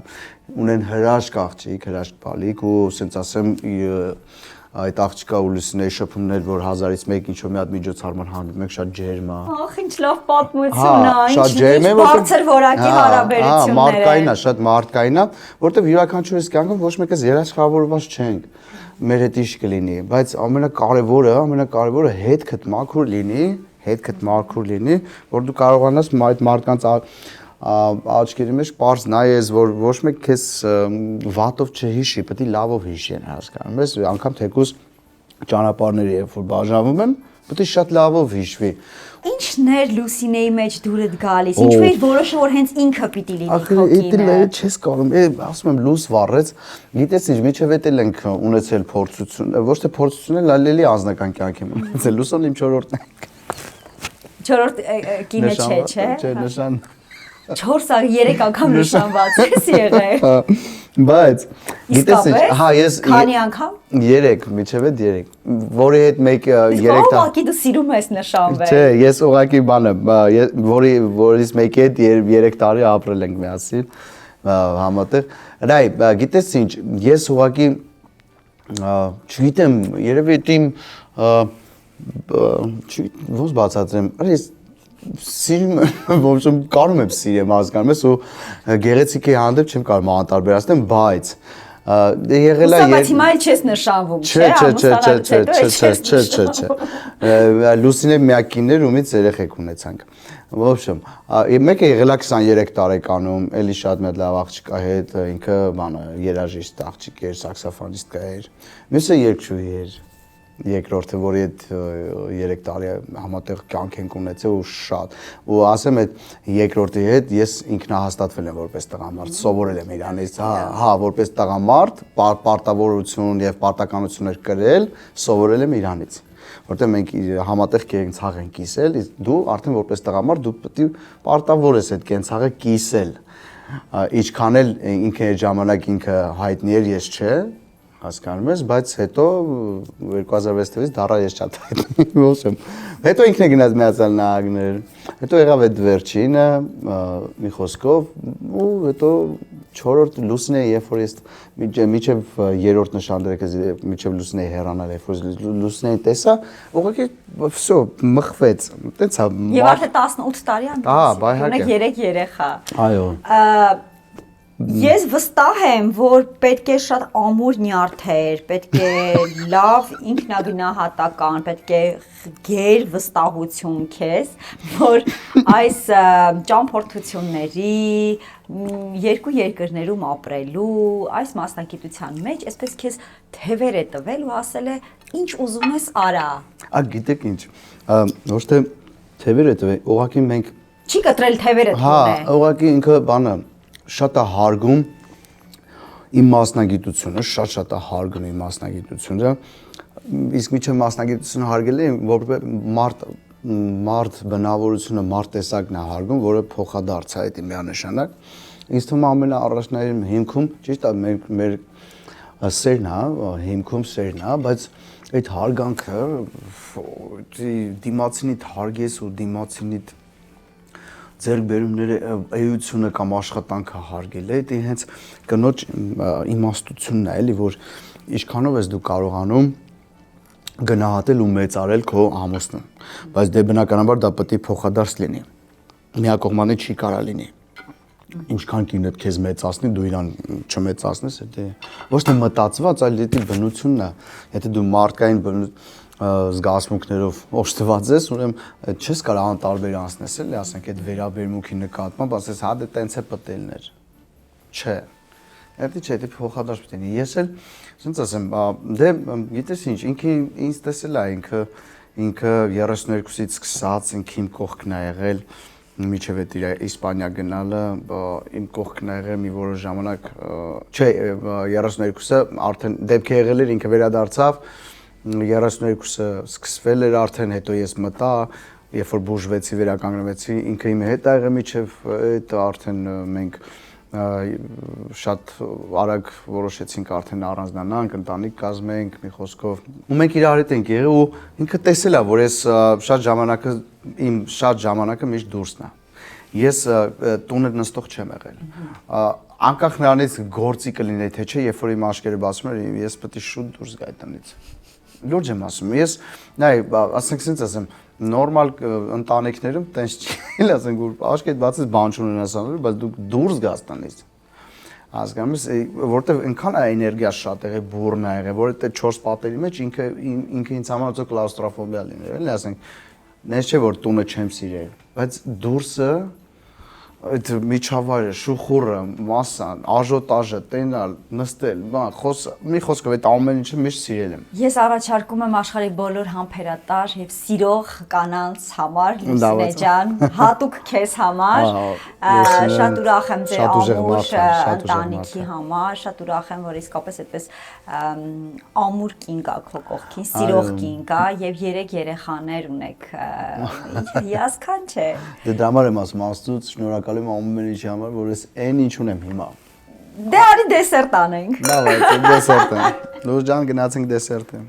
ունեն հրաշք աղջիկ, հրաշք բալիկ ու ասենց ասեմ այդ աղջիկա ու Լուսինեի շփումներ, որ 1000-ից 1 ինչ-որ մի հատ միջոցառման հանդիպում եք, շատ ջերմ է։ Ախ, ինչ լավ պատմություն է, շատ ջերմ է, բարձր որակի հարաբերություններ։ Մարդկային է, շատ մարդկային է, որտեվ յուրաքանչյուրս կյանքում ոչ մեկս երաշխավորված չենք։ Մեր հետ ինչ կլինի, բայց ամենակարևորը հետքդ մաքուր լինի, որ դու կարողանաս այդ մարդկանց աչքերի մեջ պարզ նայես, որ ոչ մեկ քեզ վատով չհիշի, պետք է լավով հիշի, հասկանում ես, անգամ թեկուզ ճանապարհները երբ որ բաժանվում են, պետք է շատ լավով հիշվի։ Ինչն էր Լուսինեի մեջ դուրդ գալիս, ինչու էր որոշը, որ հենց ինքը պիտի լինի քո կինը։ Ահա չես կարող, ասում եմ լույս վառեց, գիտես ինչ, միջև էլ ենք ունեցել փորձություն, ոչ թե փորձություն, այլ էլի անձնական կյանք եմ ունեցել, Լուսոն իմ 4-րդն է։ 4-րդ կինը չէ, չէ։ Չէ, նշան։ 4-3 անգամ նշանված ես եղել։ Բայց գիտես ինչ, հա ես քանի անգամ 3, միջև այդ 3, որի հետ մեկ 3 Ուղղակի դու սիրում ես նշանվել։ Չէ, ես ուղղակի բանը, որից մեկի հետ 3 տարի ապրել ենք միասին համատեղ։ Ռայ, գիտես ինչ, ես ուղղակի չգիտեմ, երևի իմ ոնց բացատրեմ, ես սիրում եմ, ոչմ կարում եմ սիրեմ, հասկանում ես, ու գեղեցիկի հանդեպ չեմ կարող անտարբերացնել, բայց եղել է Բայց հիմա էլ չես նշանվում, չէ, Լուսինե միակ կինն էր, ումից երեխեք ունեցանք։ В общем, մեկը եղել է 23 տարեկանում, էլի շատ մեծ լավ աղջկա հետ, ինքը բանը երաժիշտ աղջիկ էր, սաքսոֆոնիստ էր։ Մյուսը երգչուհի էր։ Երկրորդը, որի հետ 3 տարի համատեղ կյանք ենք ունեցել ու շատ։ Ու ասեմ այդ երկրորդի հետ ես ինքնահաստատվել եմ որպես տղամարդ, սովորել եմ իրանից, հա, որպես տղամարդ, պարտավորություն եւ պարտականություններ կրել, սովորել եմ իրանից։ Որտեղ մենք համատեղ կենցաղ ենք կիսել, դու արդեն որպես տղամարդ դու պետք է պարտավոր ես այդ կենցաղը կիսել։ Ինչքան էլ ինքը այդ ժամանակ ինքը հայտնի էր, ես չէ, հասկանում ես, բայց հետո 2006 թվականից դառա ես շատ հայտնի, ոսեմ։ Հետո ինքն է գնաց Միացյալ Նահանգներ, հետո եղավ այդ վերջինը, մի խոսքով, ու հետո 4-րդ Լուսինե, երբ որ ես մինչև 3-րդ նշանդրեկս, մինչև Լուսինեի հեռանալ, երբ որ Լուսինեին տեսա, ուղղակի վсё, մխվեց, տենց է։ Եվ արդեն 18 տարի ունեք 3 երեխա։ Այո։ Ես վստահ եմ, որ պետք է շատ ամուր նյարդեր, պետք է լավ ինքնագնահատական, պետք է գեր վստահություն քեզ, որ այս ճամփորդությունների, երկու երկրներում ապրելու, այս մասնագիտության մեջ այսպես քեզ թևեր է տվել ու ասել է ինչ ուզում ես արա։ Գիտեք ինչ, ոչ թե թևեր է տվել, ուղղակի մենք Չի կտրել թևերը հա, տուն է։ ուղղակի ինքը բանը շատ է հարգում իմ մասնագիտությունը, շատ է հարգում իմ մասնագիտությունը, իսկ միջև մասնագիտությունը հարգել է, որպես մարդ բնավորությունը, մարդ տեսակն է հարգում, որը փոխադարձ է, դա միանշանակ։ Ինձ թվում է ամենաառաջնային հիմքում, ճիշտ է, մեր սերն է, հիմքում սերն է, բայց այդ հարգանքը դիմացինիդ հարգես ու դիմացինիդ ձեռքբերումները էությունը կամ աշխատանքը հարգել է, դա հենց կնոջ իմաստությունն է, էլի, որ ինչքանով ես դու կարողանում գնահատել ու մեծարել քո ամուսնը, բայց դե բնականաբար դա պետք է փոխադարձ լինի։ Միակողմանի չի կարա լինի։ Ինչքան կինդ քեզ մեծացնի, դու իրան չմեծացնես, դա ոչ թե մտածված, այլ դա բնությունն է։ Եթե դու մարդկային զգացմունքներով օժտված ես, ուրեմն չես կարող անտարբեր անցնես, էլի, ասենք այդ վերաբերմունքի նկատմամբ, ասես հա դե տենց է պատելներ։ Չէ։ Դա չէ, դա փոխադարձ պետք է։ Ես էլ, ասենց ասեմ, դե գիտես ինչ, ինձ տեսել է ինքը 32-ից սկսած ինքը իմ կողքն է եղել, միջև այդ իր Իսպանիա գնալը, իմ կողքն է եղել մի որոշ ժամանակ, չէ, 32-ը արդեն դեպք է եղել էր, ինքը վերադարձավ 32-ը սկսվել էր արդեն, հետո ես մտա, երբ որ բուժվեցի, վերականգնվեցի, ինքը իմ հետ ա եղել միջև այդ արդեն մենք շատ արագ որոշեցինք արդեն առանձնանանք, ընտանիք կազմենք, մի խոսքով։ Ու մենք իրար հետ ենք եղել ու ինքը տեսել է, որ ես իմ շատ ժամանակը միշտ դուրսն է։ Ես տունը նստող չեմ եղել։ Անկախ նրանից գործի կլինի թե չէ, երբ որ իմ աչքերը բացում էր, ես պետք է շուտ դուրս գայի տնից։ Լուրջ եմ ասում, ես նայ, ասենք sense ասեմ, նորմալ ընտանիքներում տենց չի, ասենք որ աչքդ բացես բան չունենաս անելու, բայց դու դուրս գաս տնից։ Հասկանում ես, որտեվ այնքան է էներգիա շատ եղել, բուրն է եղել, որ այդ 4 պատերի մեջ ինքը ինձ համար ոնց կլաուստրոֆոբիա լիներ, էլի ասենք, նես չէ որ տունը չեմ սիրել, բայց դուրսը այդ միջավայրը, շուխուրը, մասան, աժոտաժը, տենալ, նստել, մի խոսքով այդ ամեն ինչը միշտ սիրել եմ։ Ես առաջարկում եմ աշխարհի բոլոր համբերատար եւ սիրող կանանց համար, Լուսինե ջան, հատուկ քեզ համար, շատ ուրախ եմ ձեր ամուր ընտանիքի համար, շատ ուրախ եմ, որ իսկապես այդպես ամուր կին կա քո կողքին, սիրող կին կա եւ 3 երեխաներ ունեք։ Հիասքանչ չէ։ Դե դա համար եմ ասում, Աստծուց շնորհակալ եղել եմ ամեն ինչի համար, որ ես այն ինչ ունեմ հիմա։ Դե արի դեսերտ անենք։ Давайте, դեսերտը։ Լուր ջան, գնացինք դեսերտը։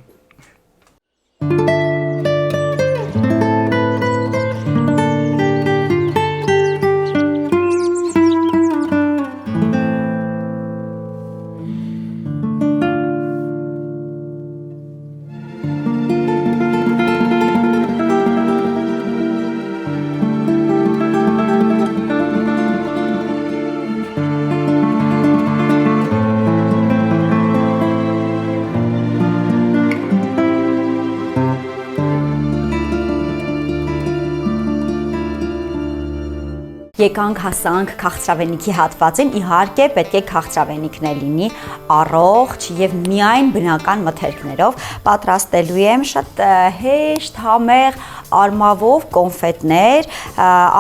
Եկանք հասանք քաղցրավենիքի հատվածին, իհարկե պետք է քաղցրավենիքն լինի առողջ եւ միայն բնական մթերքներով։ Պատրաստելու եմ շատ հեշտ, համեղ արմավով կոնֆետներ,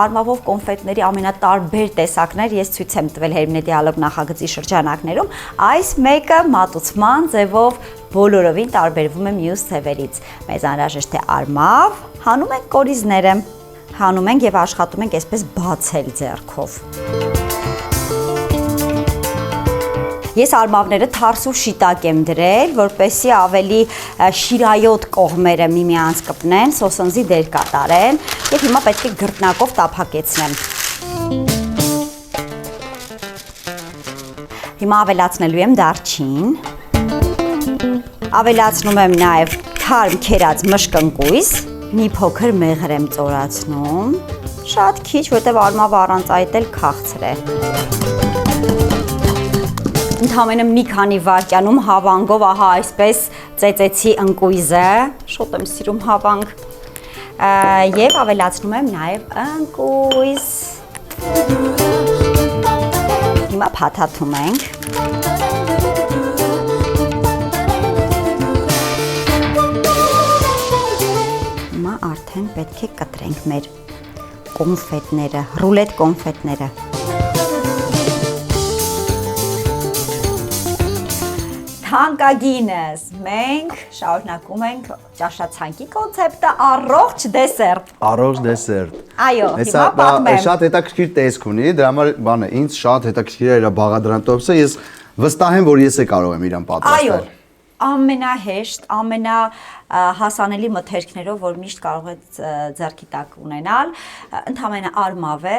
արմավով կոնֆետների ամենատարբեր տեսակներ ես ցույց եմ տվել Hermine Dialog նախագծի շրջանակներում։ Այս մեկը մատուցման ձևով բոլորովին տարբերվում է մյուս ձևերից։ Մեզ անհրաժեշտ է արմավ, հանում ենք կորիզները։ Հանում ենք եւ աշխատում ենք այսպես բացել ձեռքով։ Ես արմավները թարս ու շիտակ եմ դրել, որպեսզի ավելի շիրայոտ կողմերը միմյանց կպնեն, սոսնձի դեր կատարեն, եւ հիմա պետք է գրտնակով տափակեցնեմ։ Հիմա ավելացնելու եմ դարչին։ Ավելացնում եմ նաեւ թարմ քերած մշկընկույզ։ Մի փոքր մեղր եմ ծորացնում, շատ քիչ, որտեղ արմավը առանց այդ էլ քաղցր է։ Ընդամենը մի քանի վայրկյանում հավանգով, ահա այսպես ծեծեցի ընկույզը, շոտ եմ սիրում հավանգ, եւ ավելացնում եմ նաեւ ընկույզ։ Հիմա փաթաթում ենք։ Արդեն պետք է կտրենք մեր կոնֆետները, ռուլետ կոնֆետները։ Թանկագինս, մենք շարունակում ենք ճաշացանկի կոնցեպտը առողջ դեսերտ։ Առողջ դեսերտ։ Այո, հիմա պատմեմ։ Շատ հետաքրքիր տեսք ունի, դրա համար բանը ինձ շատ հետաքրքիր է իր բաղադրանտոպսը, ես վստահ եմ, որ ես է կարող եմ իրան պատրաստել։ Այո, ամենահեշտ, ամենահասանելի մթերքներով, որ միշտ կարող է ձեռքի տակ ունենալ, ընդամենը արմավ է։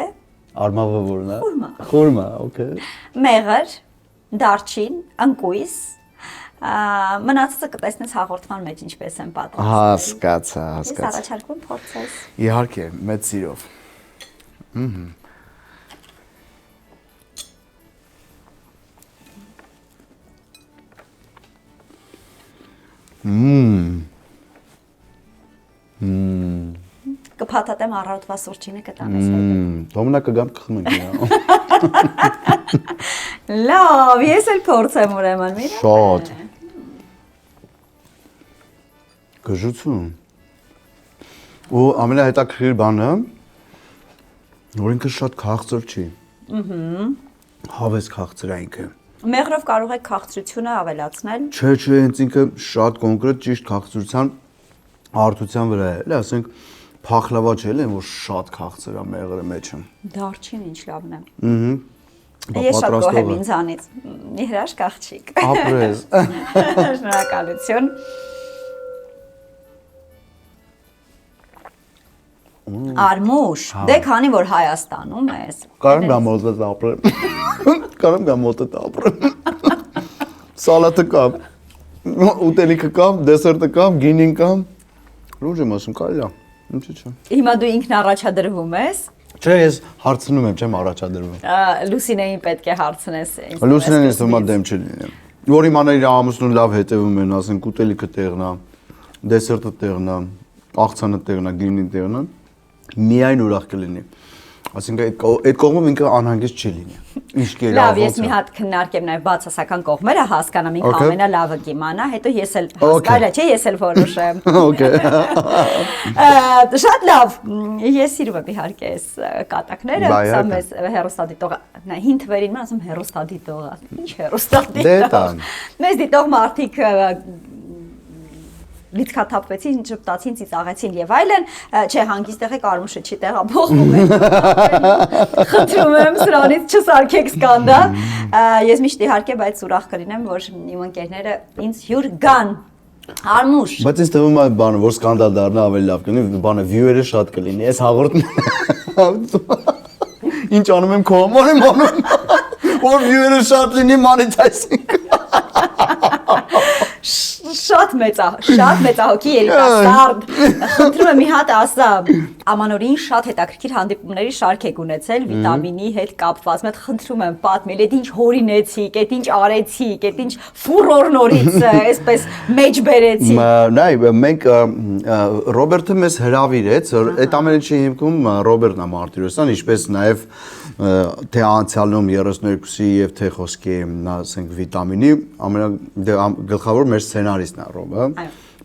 Արմավը որն է։ Խուրմա։ Խուրմա, օքեյ։ Մեղր, դարչին, ընկույզ, մնացածը կտեսնես հաղորդման մեջ ինչպես են պատրաստում։ Հասկացա, Ես հասկացա։ առաջարկում փորձես։ Իհարկե, մեծ սիրով։ Կփաթաթեմ առավոտվա սուրճինը կտանես հետո։ Դոմնա կգամ կխմենք։ Լավ, ես էլ փորձեմ ուրեմն, մի։ Շատ։ Գժություն։ Ու ամենահետաքրքիր բանը, որ ինքը շատ քաղցր չի։ Հավես քաղցր է ինքը։ Մեղրով կարող եք քաղցրությունը ավելացնել։ Չէ, հենց ինքը շատ կոնկրետ ճիշտ քաղցրության հարթության վրա է։ Էլի ասենք փախլավա չէ, էլի որ շատ քաղցր է մեղրը մեջը։ Դարչին ինչ լավն է։ Բա Ես շատ գոհ եմ պատրաստողը։ ինձանից։ Մի հրաշք աղջիկ։ Ապրես։ Շնորհակալություն։ Արմուշ, դե քանի որ Հայաստանում ես։ Կարամ գամ մոտդ ապրեմ։ Կարամ գամ մոտդ ապրեմ։ Սալատը կամ, ուտելիքը կամ, դեսերտը կամ, գինին կամ։ Լուրջ եմ ասում, կարելի է։ Ինչի՞ չէ։ Հիմա դու ինքն առաջադրվում ես։ Չէ, ես հարցնում եմ, չեմ առաջադրվում։ Լուսինեին պետք է հարցնես։ Լուսինեն ես թվում է դեմ չի լինի։ Որ իմանա իր ամուսնուն լավ հետևում են, ասենք ուտելիքը տեղնա, դեսերտը տեղնա, աղցանը տեղնա, գինին տեղնա, միայն ուրախ կլինի։ Այսինքն այդ կողմում ինքը անհանգիստ չի լինի։ Իսկ է լավ, ես մի հատ քննարկեմ նաև բացասական կողմերը, հասկանամ ինքը ամենալավը կիմանա, հետո ես էլ հասկանալի չէ, ես էլ որոշեմ։ Okay։ Շատ լավ, ես սիրում եմ իհարկե այս կատակները, սա մեզ հերոստադիտողը, հին թվերին ասում հերոստադիտողը, ինչ հերոստադիտող։ Մեզ դիտող մարդիկ լիցքաթափվեցին, ճպտացին, ծիծաղեցին եւ այլն, չէ, հանգիստ եղեք, Արմուշը չի տեղափոխվում է։ Խնդրում եմ, սրանից չսարքեք սկանդալ։ Ես միշտ իհարկե բայց ուրախ կլինեմ, որ իմ ընկերները ինձ հյուր գան։ Արմուշ։ Բայց ինձ թվում է բանը որ սկանդալ դառնա ավելի լավ կլինի, բանը view-երը շատ կլինի։ Այս հաղորդում ինչ անում եմ քո համար եմ անում, որ view-երը շատ լինի monetizing։ Շատ մեծահոգի երիտասարդ։ Խնդրում եմ մի հատ ասա, ամանորին շատ հետաքրքիր հանդիպումների շարք եք ունեցել վիտամինի հետ կապված։ Մեծ խնդրում եմ պատմել, այդ ինչ հորինեցիք, այդ ինչ արեցիք, այդ ինչ ֆուրոր նորից այսպես մեջ բերեցիք։ Նայ, մենք Ռոբերտը մեզ հրավիրեց, որ այդ ամեն ինչի հիմքում Ռոբերտն է Մարտիրոսյան, ինչպես նաև թե անցյալում 32-ի եւ թե խոսքի ասենք վիտամինի գլխավոր մեր սցենարիստն է Ռոբը,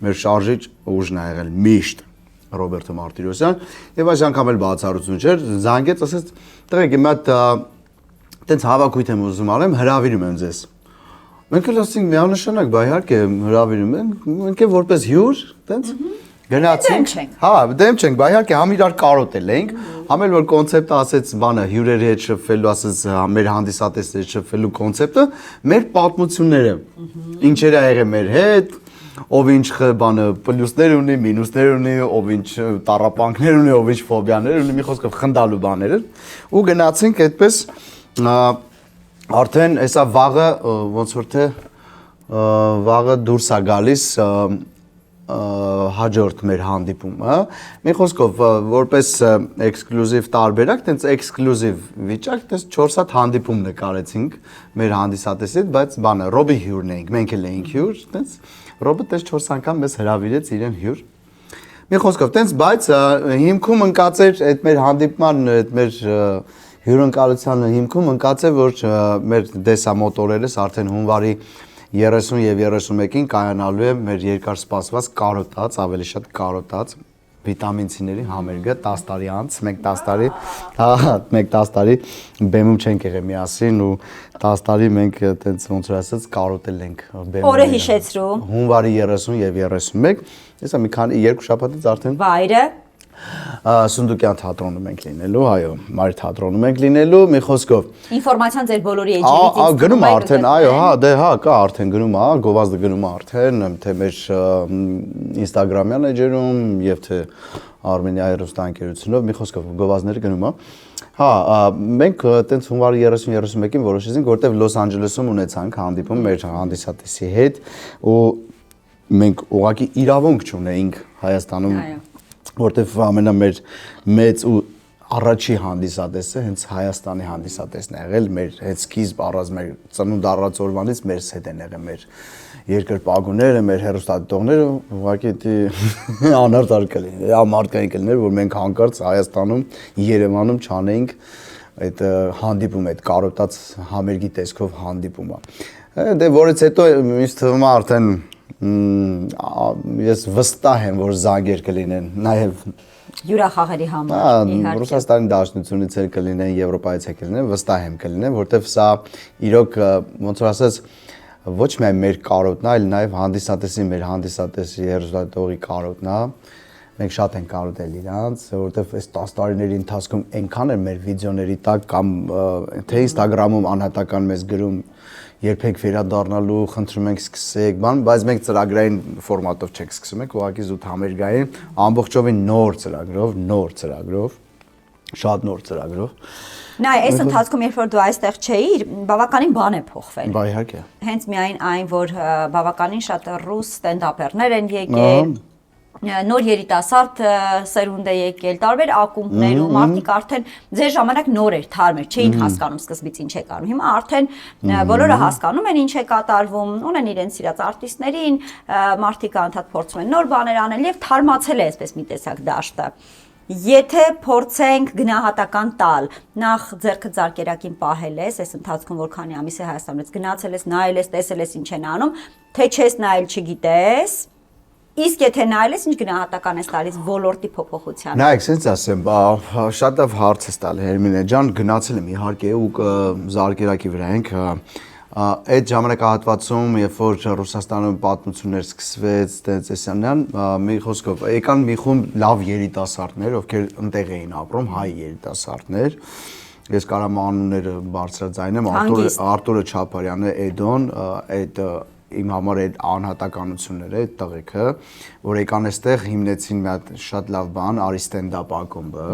մեր շարժիչ ուժն է եղել միշտ Ռոբերտը Մարտիրոսյան եւ այս անգամ էլ բացառություն չէր, զանգեց, ասեց տղեկ իմ հատ տենց հավաքույթ եմ ուզում արեմ, հրավիրում եմ ձեզ։ Մենք էլ ասենք միանշանակ, բա իհարկե հրավիրում ենք, մենք էլ որպես հյուր, տենց գնացինք։ Հա, դեմ չենք, բա իհարկե համ իրար կարոտել ենք, համ էլ որ կոնցեպտը ասեց բանը հյուրերի հետ շփվելու, ասեց մեր հանդիսատեսների հետ շփվելու կոնցեպտը, մեր պատմությունները, ինչեր ա եղել մեր հետ, ով ինչ բանը պլյուսներ ունի, մինուսներ ունի, ով ինչ տառապանքներ ունի, ով ինչ ֆոբիաներ ունի, մի խոսքով խնդալու բաներ են, ու գնացինք այդպես արդեն հեսա վաղը ոնց որ թե վաղը դուրս է գալիս հաջորդ մեր հանդիպումը, մի խոսքով որպես էքսկլյուզիվ տարբերակ, տենց էքսկլյուզիվ վիճակ, տենց 4 հատ հանդիպում նկարեցինք մեր հանդիսատեսի հետ, բայց բանը Ռոբի հյուրն էինք, մենք էլ էինք հյուր, տենց Ռոբը տենց 4 անգամ մեզ հրավիրեց իրեն հյուր։ Մի խոսքով, տենց բայց հիմքում ընկած էր այդ մեր հանդիպման, այդ մեր հյուրընկալության հիմքում ընկած է, որ մեր դեսամոտորերս արդեն հունվարի 30 եւ 31-ին կայանալու է մեր երկար սպասված կարոտած, ավելի շատ կարոտած վիտամին-ցիների համերգը 10 տարի անց, մենք 10 տարի, հա, մենք 10 տարի բեմում չենք եղել միասին ու 10 տարի մենք այտենց ոնց որ ասած կարոտել ենք բեմում։ Օրը հիշեցրու։ Հունվարի 30 եւ 31, հեսա մի քանի երկու շաբաթից արդեն։ Վայրը Սունդուկյան թատրոնում ենք լինելու, այո, Մարի թատրոնում ենք լինելու, մի խոսքով։ Ինֆորմացիան ձեր բոլորի էջերից գնում է արդեն, այո, հա, դե հա, կա արդեն գնում է, գովազդը գնում է արդեն, թե մեր Instagram-յան էջերում եւ թե Արմենիայի հեռուստաընկերությունով, մի խոսքով գովազդները գնում է։ Հա, մենք տենց հունվարի 30-31-ին որոշեցինք, որտեվ Լոս Անջելեսում ունեցանք հանդիպում մեր հանդիսատեսի հետ ու մենք ուղղակի իրավունք չունեինք Հայաստանում որտեվ ամենամեծ մեծ ու առաջի հանդիսատեսը հենց Հայաստանի հանդիսատեսն է եղել, մեր հետ սկիզբ առած մեր ծնունդ առած օրվանից մեր հետ են եղել մեր երկրպագուները, մեր հեռուստադիտողները, ուղղակի դա անարդար կլիներ, ամարտկային կլիներ, որ մենք հանկարծ Հայաստանում, Երևանում չանեինք այդ հանդիպումը, այդ կարոտած համերգի տեսքով հանդիպումը։ Դե որից հետո ինձ թվում է արդեն ես վստահ եմ, որ զանգեր կլինեն, նաև յուրախաղերի համար, իհարկե։ Ռուսաստանի Դաշնությունից էլ կլինեն, Եվրոպայից էլ կլինեն, վստահ եմ կլինեն, որտեվ սա իրոք ոնց որ ասած ոչ միայն մեր կարոտն է, այլ նաև հանդիսատեսի, մեր հանդիսատեսի հեռուստադիտողի կարոտն է։ Մենք շատ ենք կարոտել իրանց, որովհետև այս 10 տարիների ընթացքում այնքան էր մեր վիդեոների տակ կամ թե Instagram-ում անհատական մեզ գրում երբեք վերադառնալու, խնդրում ենք սկսեք, բան, բայց մենք ծրագրային ֆորմատով չենք սկսում, ենք ուղղակի զուտ համերգային, ամբողջովին նոր ծրագրով, շատ նոր ծրագրով։ Նայ, այս ընթացքում երբ որ դու այստեղ չէիր, բավականին բան է փոխվել։ Բա իհարկե։ Հենց միայն այն, որ բավականին շատ ռուս ստենդափերներ են եկել, նոր երիտասարդ սերունդ է եկել, տարբեր ակումբներ ու մարդիկ արդեն ձեր ժամանակ նոր էր, թարմ էր, չէին հասկանում սկզբից ինչ է կատարվում։ Հիմա արդեն բոլորը հասկանում են ինչ է կատարվում, ունեն իրենց սիրած արտիստներին, մարդիկ անդադ փորձում են նոր բաներ անել եւ թարմացել է այսպես մի տեսակ դաշտը։ Եթե փորձենք գնահատական տալ, նախ ձեռքը ձարկերակին պահել ես, այս ընթացքում որքանի ամիս է Հայաստանից գնացել ես, նայել ես, տեսել ես ինչ են անում, թե չես նայել չգիտես, իսկ եթե նայել ես ինչ գնահատական ես տալիս ոլորտի փոփոխությանը։ Նայեք, sense ասեմ, շատ լավ հարց ես տալի Հերմինե ջան, գնացել եմ իհարկե ու զարկերակի վրա ենք Այդ ժամանակահատվածում, երբ որ Ռուսաստանում պատմություններ սկսվեց, Տեսյանյան, մի խոսքով, եկան մի խումբ լավ երիտասարդներ, ովքեր ընտեղ էին ապրում, հայ երիտասարդներ։ Ես կարամ անունները բարձրաձայնեմ, Արտուրը Չապարյանը, Էդոն, այդ իմ համար այդ անհատականությունները, այդ տղեկը, որ եկան այստեղ հիմնեցին մի հատ շատ լավ բան, Արի ստենդափ ակումբը,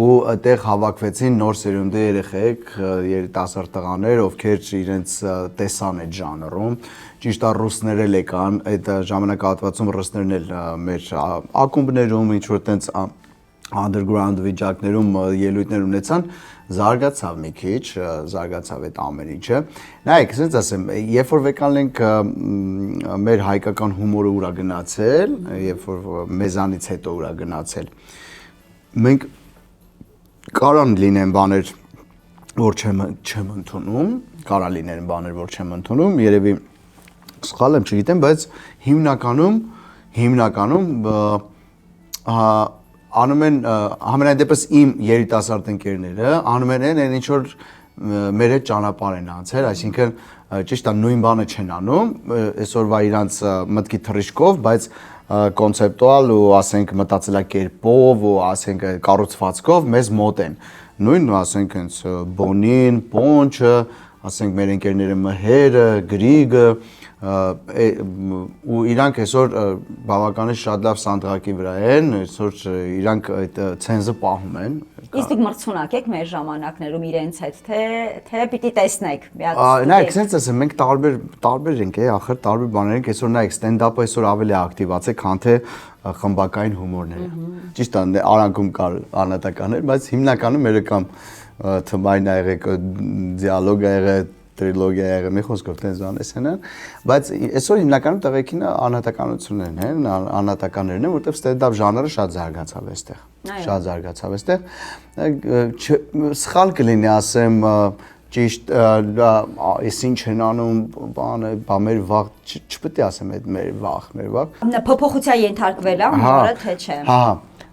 ու այդտեղ հավաքվեցին նոր սերունդի երեխեք, երիտասարդ տղաներ, ովքեր իրենց տեսան այդ ժանրում, ճիշտ է ռուսներ էլ եկան, այդ ժամանակահատվածում ռուսներն էլ մեր ակումբներում ինչ որ տենց underground վիճակներում ելույթներ ունեցան, զարգացավ մի քիչ, զարգացավ այդ ամեն ինչը։ Նայեք, ասենց ասեմ, երբ որ վեկանենք մեր հայկական հումորը ուրա գնացել, երբ որ մեզանից հետո ուրա գնացել, մենք կարան լինեն բաներ, որ չեմ ընդունում, կարա լինեն բաներ, որ չեմ ընդունում, երևի սխալ եմ, չգիտեմ, բայց հիմնականում անում են համենայն դեպս իմ երիտասարդ ընկերները անում են այն ինչ որ մեր հետ ճանապարհ են անցել, այսինքն ճիշտ է նույն բանը չեն անում, այսօրվա իրանց մտքի թռիչքով, բայց կոնցեպտուալ ու ասենք մտածելակերպով ու ասենք կառուցվածքով մեզ մոտ են։ Նույն ասենք հենց Բոնին, Պոնչը, ասենք մեր ընկերները Մհերը, Գրիգը ու իրանք այսօր բավականին շատ լավ սանդղակի վրա են, այսօր իրանք այդ ցենզը պահում են։ Իսկ դուք մրցունակ եք մեր ժամանակներում իրենց հետ, թե պիտի տեսնեք։ Նայեք, ասենց ասեմ, մենք տարբեր ենք, ախր տարբեր բաներ ենք, այսօր նայեք, ստենդափը այսօր ավելի ակտիվացել է, քան թե խմբակային հումորները։ Ճիշտ է, արանքում կար անհատականներ, բայց հիմնականում մերը կամ թմային ա եղեք, դիալոգ ա եղել, տրիլոգիա եղել, մի խոսքով տենց բաներ են, բայց այսօր հիմնականում տղեկինը անհատականություններն են, անհատականներն են, որտեղ ստենդափ ժանրը շատ զարգացավ այստեղ։ Շատ զարգացավ այստեղ։ Սխալ կլինի ասեմ ճիշտ այս ինչ են անում, բա մեր վաղ, չպետք է ասեմ այդ մեր վաղ։ Փոփոխության ենթարկվել է հումորը, թե չէ։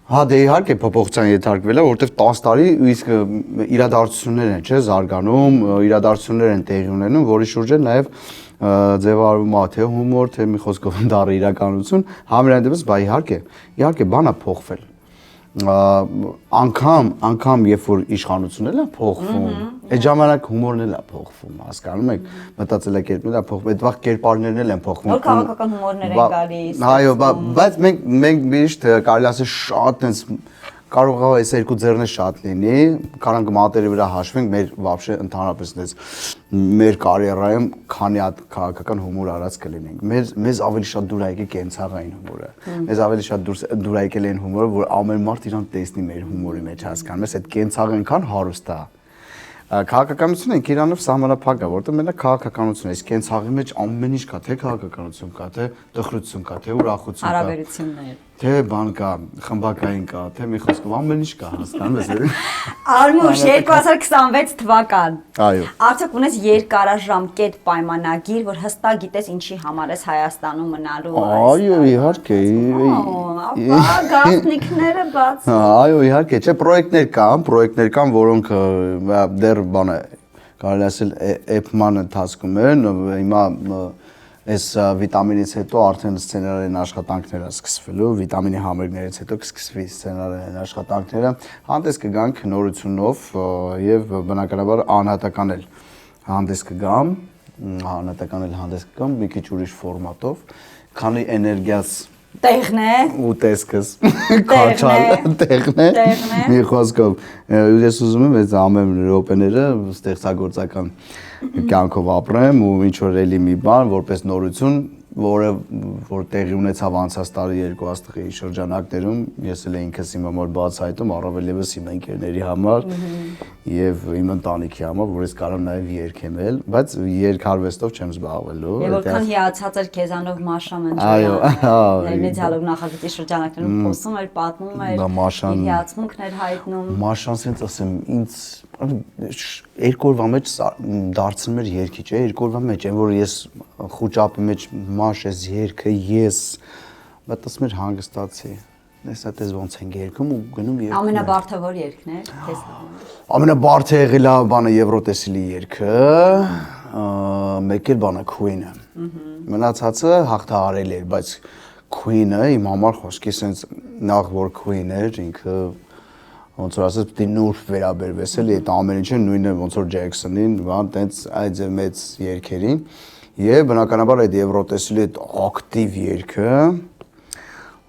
Հա, դե իհարկե փոփոխության ենթարկվել է, որովհետև 10 տարի իսկ իրադարձություններ են, չէ, զարգանում, իրադարձություններ են տեղի ունենում, որի շուրջ է նաև ձևավորվում է թե հումոր, թե մի խոսքով դառը իրականություն, համենայն դեպս, բա իհարկե բան է փոխվել։ Անգամ երբ որ իշխանությունն էլ է փոխվում, այդ ժամանակ հումորն էլ է փոխվում, հասկանում եք, մտածելակերպն էլ է փոխվում, այդ վաղ կերպարներն էլ են փոխվում։ Որ քաղաքական հումորներ են գալիս։ Այո, բայց մենք միշտ կարելի ասել շատ այնց կարող է այս երկու ձեռները շատ լինի, կարանք մատերի վրա հաշվենք մեր вообще ընդհանրապես այնպես մեր կարիերայում քանի հատ քաղաքական հումոր արած կլինենք։ Մեզ ավելի շատ դուր եկել կենցաղային հումորը։ Մեզ ավելի շատ դուր եկել են հումորը, որ ամեն մարդ իրան տեսնի մեր հումորի մեջ, հասկանում ես, այդ կենցաղը այնքան հարուստ է։ Քաղաքականությունը իրանով սահմանափակ է, որտեղ մենակ քաղաքականություն է, իսկ կենցաղի մեջ ամեն ինչ կա, թե քաղաքականություն կա, թե տխրություն կա, թե ուրախություն կա, հարաբերություններ, թե բան կա, խմբակային կա, թե մի խոսքով ամեն ինչ կա, հասկանում ես։ Արմուշ 2026 թվական։ Այո։ Արդյոք ունես երկարաժամկետ պայմանագիր, որ հստակ գիտես ինչի համար ես Հայաստանում մնալու։ Այո, իհարկե։ Ապա գաղտնիքները բաց։ Այո, իհարկե, չէ, պրոյեկտներ կան, որոնք դեռ բանը կարելի ասել էփման ընթացքում են, հիմա այս վիտամինից հետո արդեն սցենարային աշխատանքները սկսվելու, վիտամինի համերգներից հետո կսկսվի սցենարային աշխատանքները, հանդես կգանք նորությունով եւ բնականաբար անհատական էլ հանդես կգամ, մի քիչ ուրիշ ֆորմատով, քանի էներգիաս Տեղն է ու տեսքս քաչալ տեղն է մի խոսքով ես ուզում եմ այս ամեն րոպեները ստեղծագործական կյանքով ապրեմ ու ինչ որ էլի մի բան որպես նորություն որ տեղի ունեցավ անցած տարի երկու աստղի շրջանակներում ես էլ ինքս իմ համար բացահայտում առավել եւս իմ ընկերների համար եւ իմ ընտանիքի համար որ ես կարող նաեւ երգեմ էլ բայց երգարվեստով չեմ զբաղվելու եւ որքան հիացած էր քեզանով Մաշա Մնջյանը մեդիալոգ նախագծի շրջանակներում խոսում էր պատմում էր իր հիացմունքներ հայտնում Մաշան ասենց ասեմ ինձ երկու օրվա մեջ դարձնում էր երգիչ է երկու օրվա մեջ այն որ ես խոճապի մեջ Մաշ ես երգը ես բայց ասում էր հանգստացի Ես այդպես ոնց ենք երգում ու գնում երգում։ Ամենաբարդավոր երգն է քեզ համար։ Ամենաբարդը եղել է բանը Եվրոտեսիլի երգը, մեկ էլ բանը Queen-ը։ Մնացածը հաղթահարել էր, բայց Queen-ը իմ համար խոսքի sense նախ որ Queen էր, ինքը ոնց որ ասած պիտի նուրբ վերաբերվես էլի, այդ ամեն ինչը նույնը ոնց որ Jackson-ին, բան տենց այդ ձև մեծ երգերին, եւ բնականաբար այդ Եվրոտեսիլի այդ ակտիվ երգը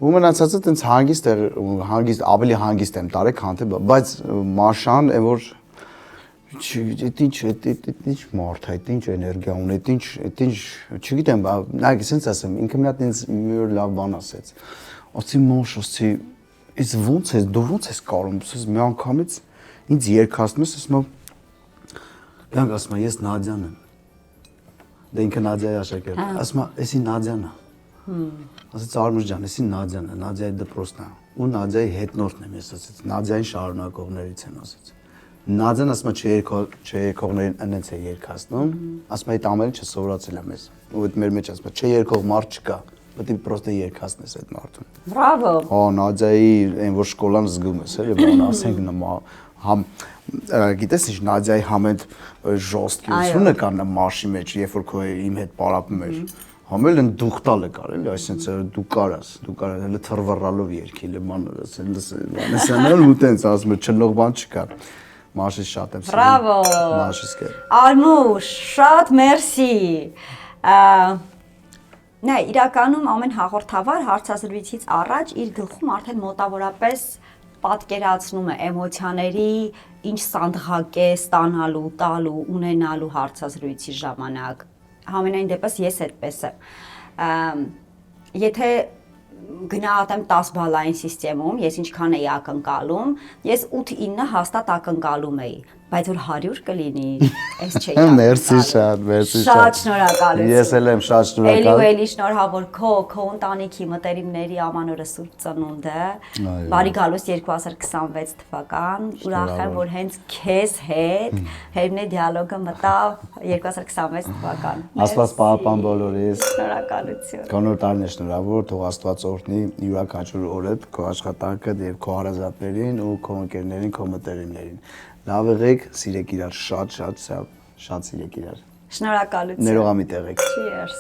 ու մնացածը տենց հանգիստ ավելի հանգիստ եմ տարել, քան թե, բայց Մաշան է որ Ինչ մարդ է, ինչ էներգիա ունի, ինչ, չգիտեմ, նայեք, ասենց ասեմ, ինքը մի հատ ինձ մի օր լավ բան ասեց։ Ասի մոշ, ասի, իսկ ո՞նց ես, դու ո՞նց ես կարող, ասես մի անգամից ինձ երգացնում ես, ասում եմ, ասում եմ, ես Նադյան եմ։ Դե ինքը Նադյայի աշակերտը։ Ասում եմ, էսի Նադյան է։ Ասեց Արմուշ ջան, էսի Նադյան է, Նադյայի դպրոցն է։ Ու Նադյայի հետնորդն եմ ես ասեց, Նադյային շարունակողներից են ասեց։ Նադյան ասում է չերկողներին ընենց է երգացնում, ասում է այդ ամեն ինչը սովորացել եմ ես։ Ու այդ մեր մեջ ասում է չերկող մարդ չկա, պետք է պրոստը երգացնես այդ մարդուն։ Բրավո։ Հա, Նադյայի այն որ շկոլան զգում ես, էլի բան ասենք համ գիտես ինչ Նադյայի համ այդ ժոստկությունը կա նմաշի մեջ, երբ որ քո իմ հետ պարապում էր։ Համ էլ դուխտալը կար էլի, այսինքն դու կարաս հələ թռվռալով երգել եմ, բանասանալ ու տենց ասում է չլող բան չկա։ Մաշի շատ եմ սիրում։ Բրավո։ Մաշիս կեր։ Արմուշ, շատ մերսի։ Նա իրականում ամեն հաղորդավար հարցազրույցից առաջ իր գլխում արդեն մոտավորապես պատկերացնում է էմոցիաների ինչ սանդղակ է ստանալու, տալու, ունենալու հարցազրույցի ժամանակ։ Համենայն դեպս ես այդպես եմ։ Եթե գնահատեմ 10 բալային համակարգում, ես ինչքան էի ակնկալում, ես 8-9 հաստատ ակնկալում էի, բայց որ 100 կլինի, այս չէի ակնկալում։ Մերսի շատ, մերսի շատ։ Շատ շնորհակալություն։ Ես էլ եմ շատ շնորհակալ։ Էլի ու էլի շնորհավոր քո ընտանիքի մտերիմների ամանորը Սուրբ Ծնունդը։ Բարի գալուստ 2026 թվական։ Ուրախ եմ, որ հենց քեզ հետ Հերմնե դիալոգը մտավ 2026 թվական։ Աստված պահապան բոլորիս։ Շնորհակալություն։ Կոնոր տարին է շնորհավոր, թող Աստված օրհնի յուրաքանչյուր օրդ քո աշխատանքը եւ քո հարազատներին ու քո ընկերներին, քո մտերիմներին։ Լավ եղեք, սիրեք իրար շատ սիրեք իրար։ Շնորհակալություն։ Ներողամիտ եղեք։ Cheers։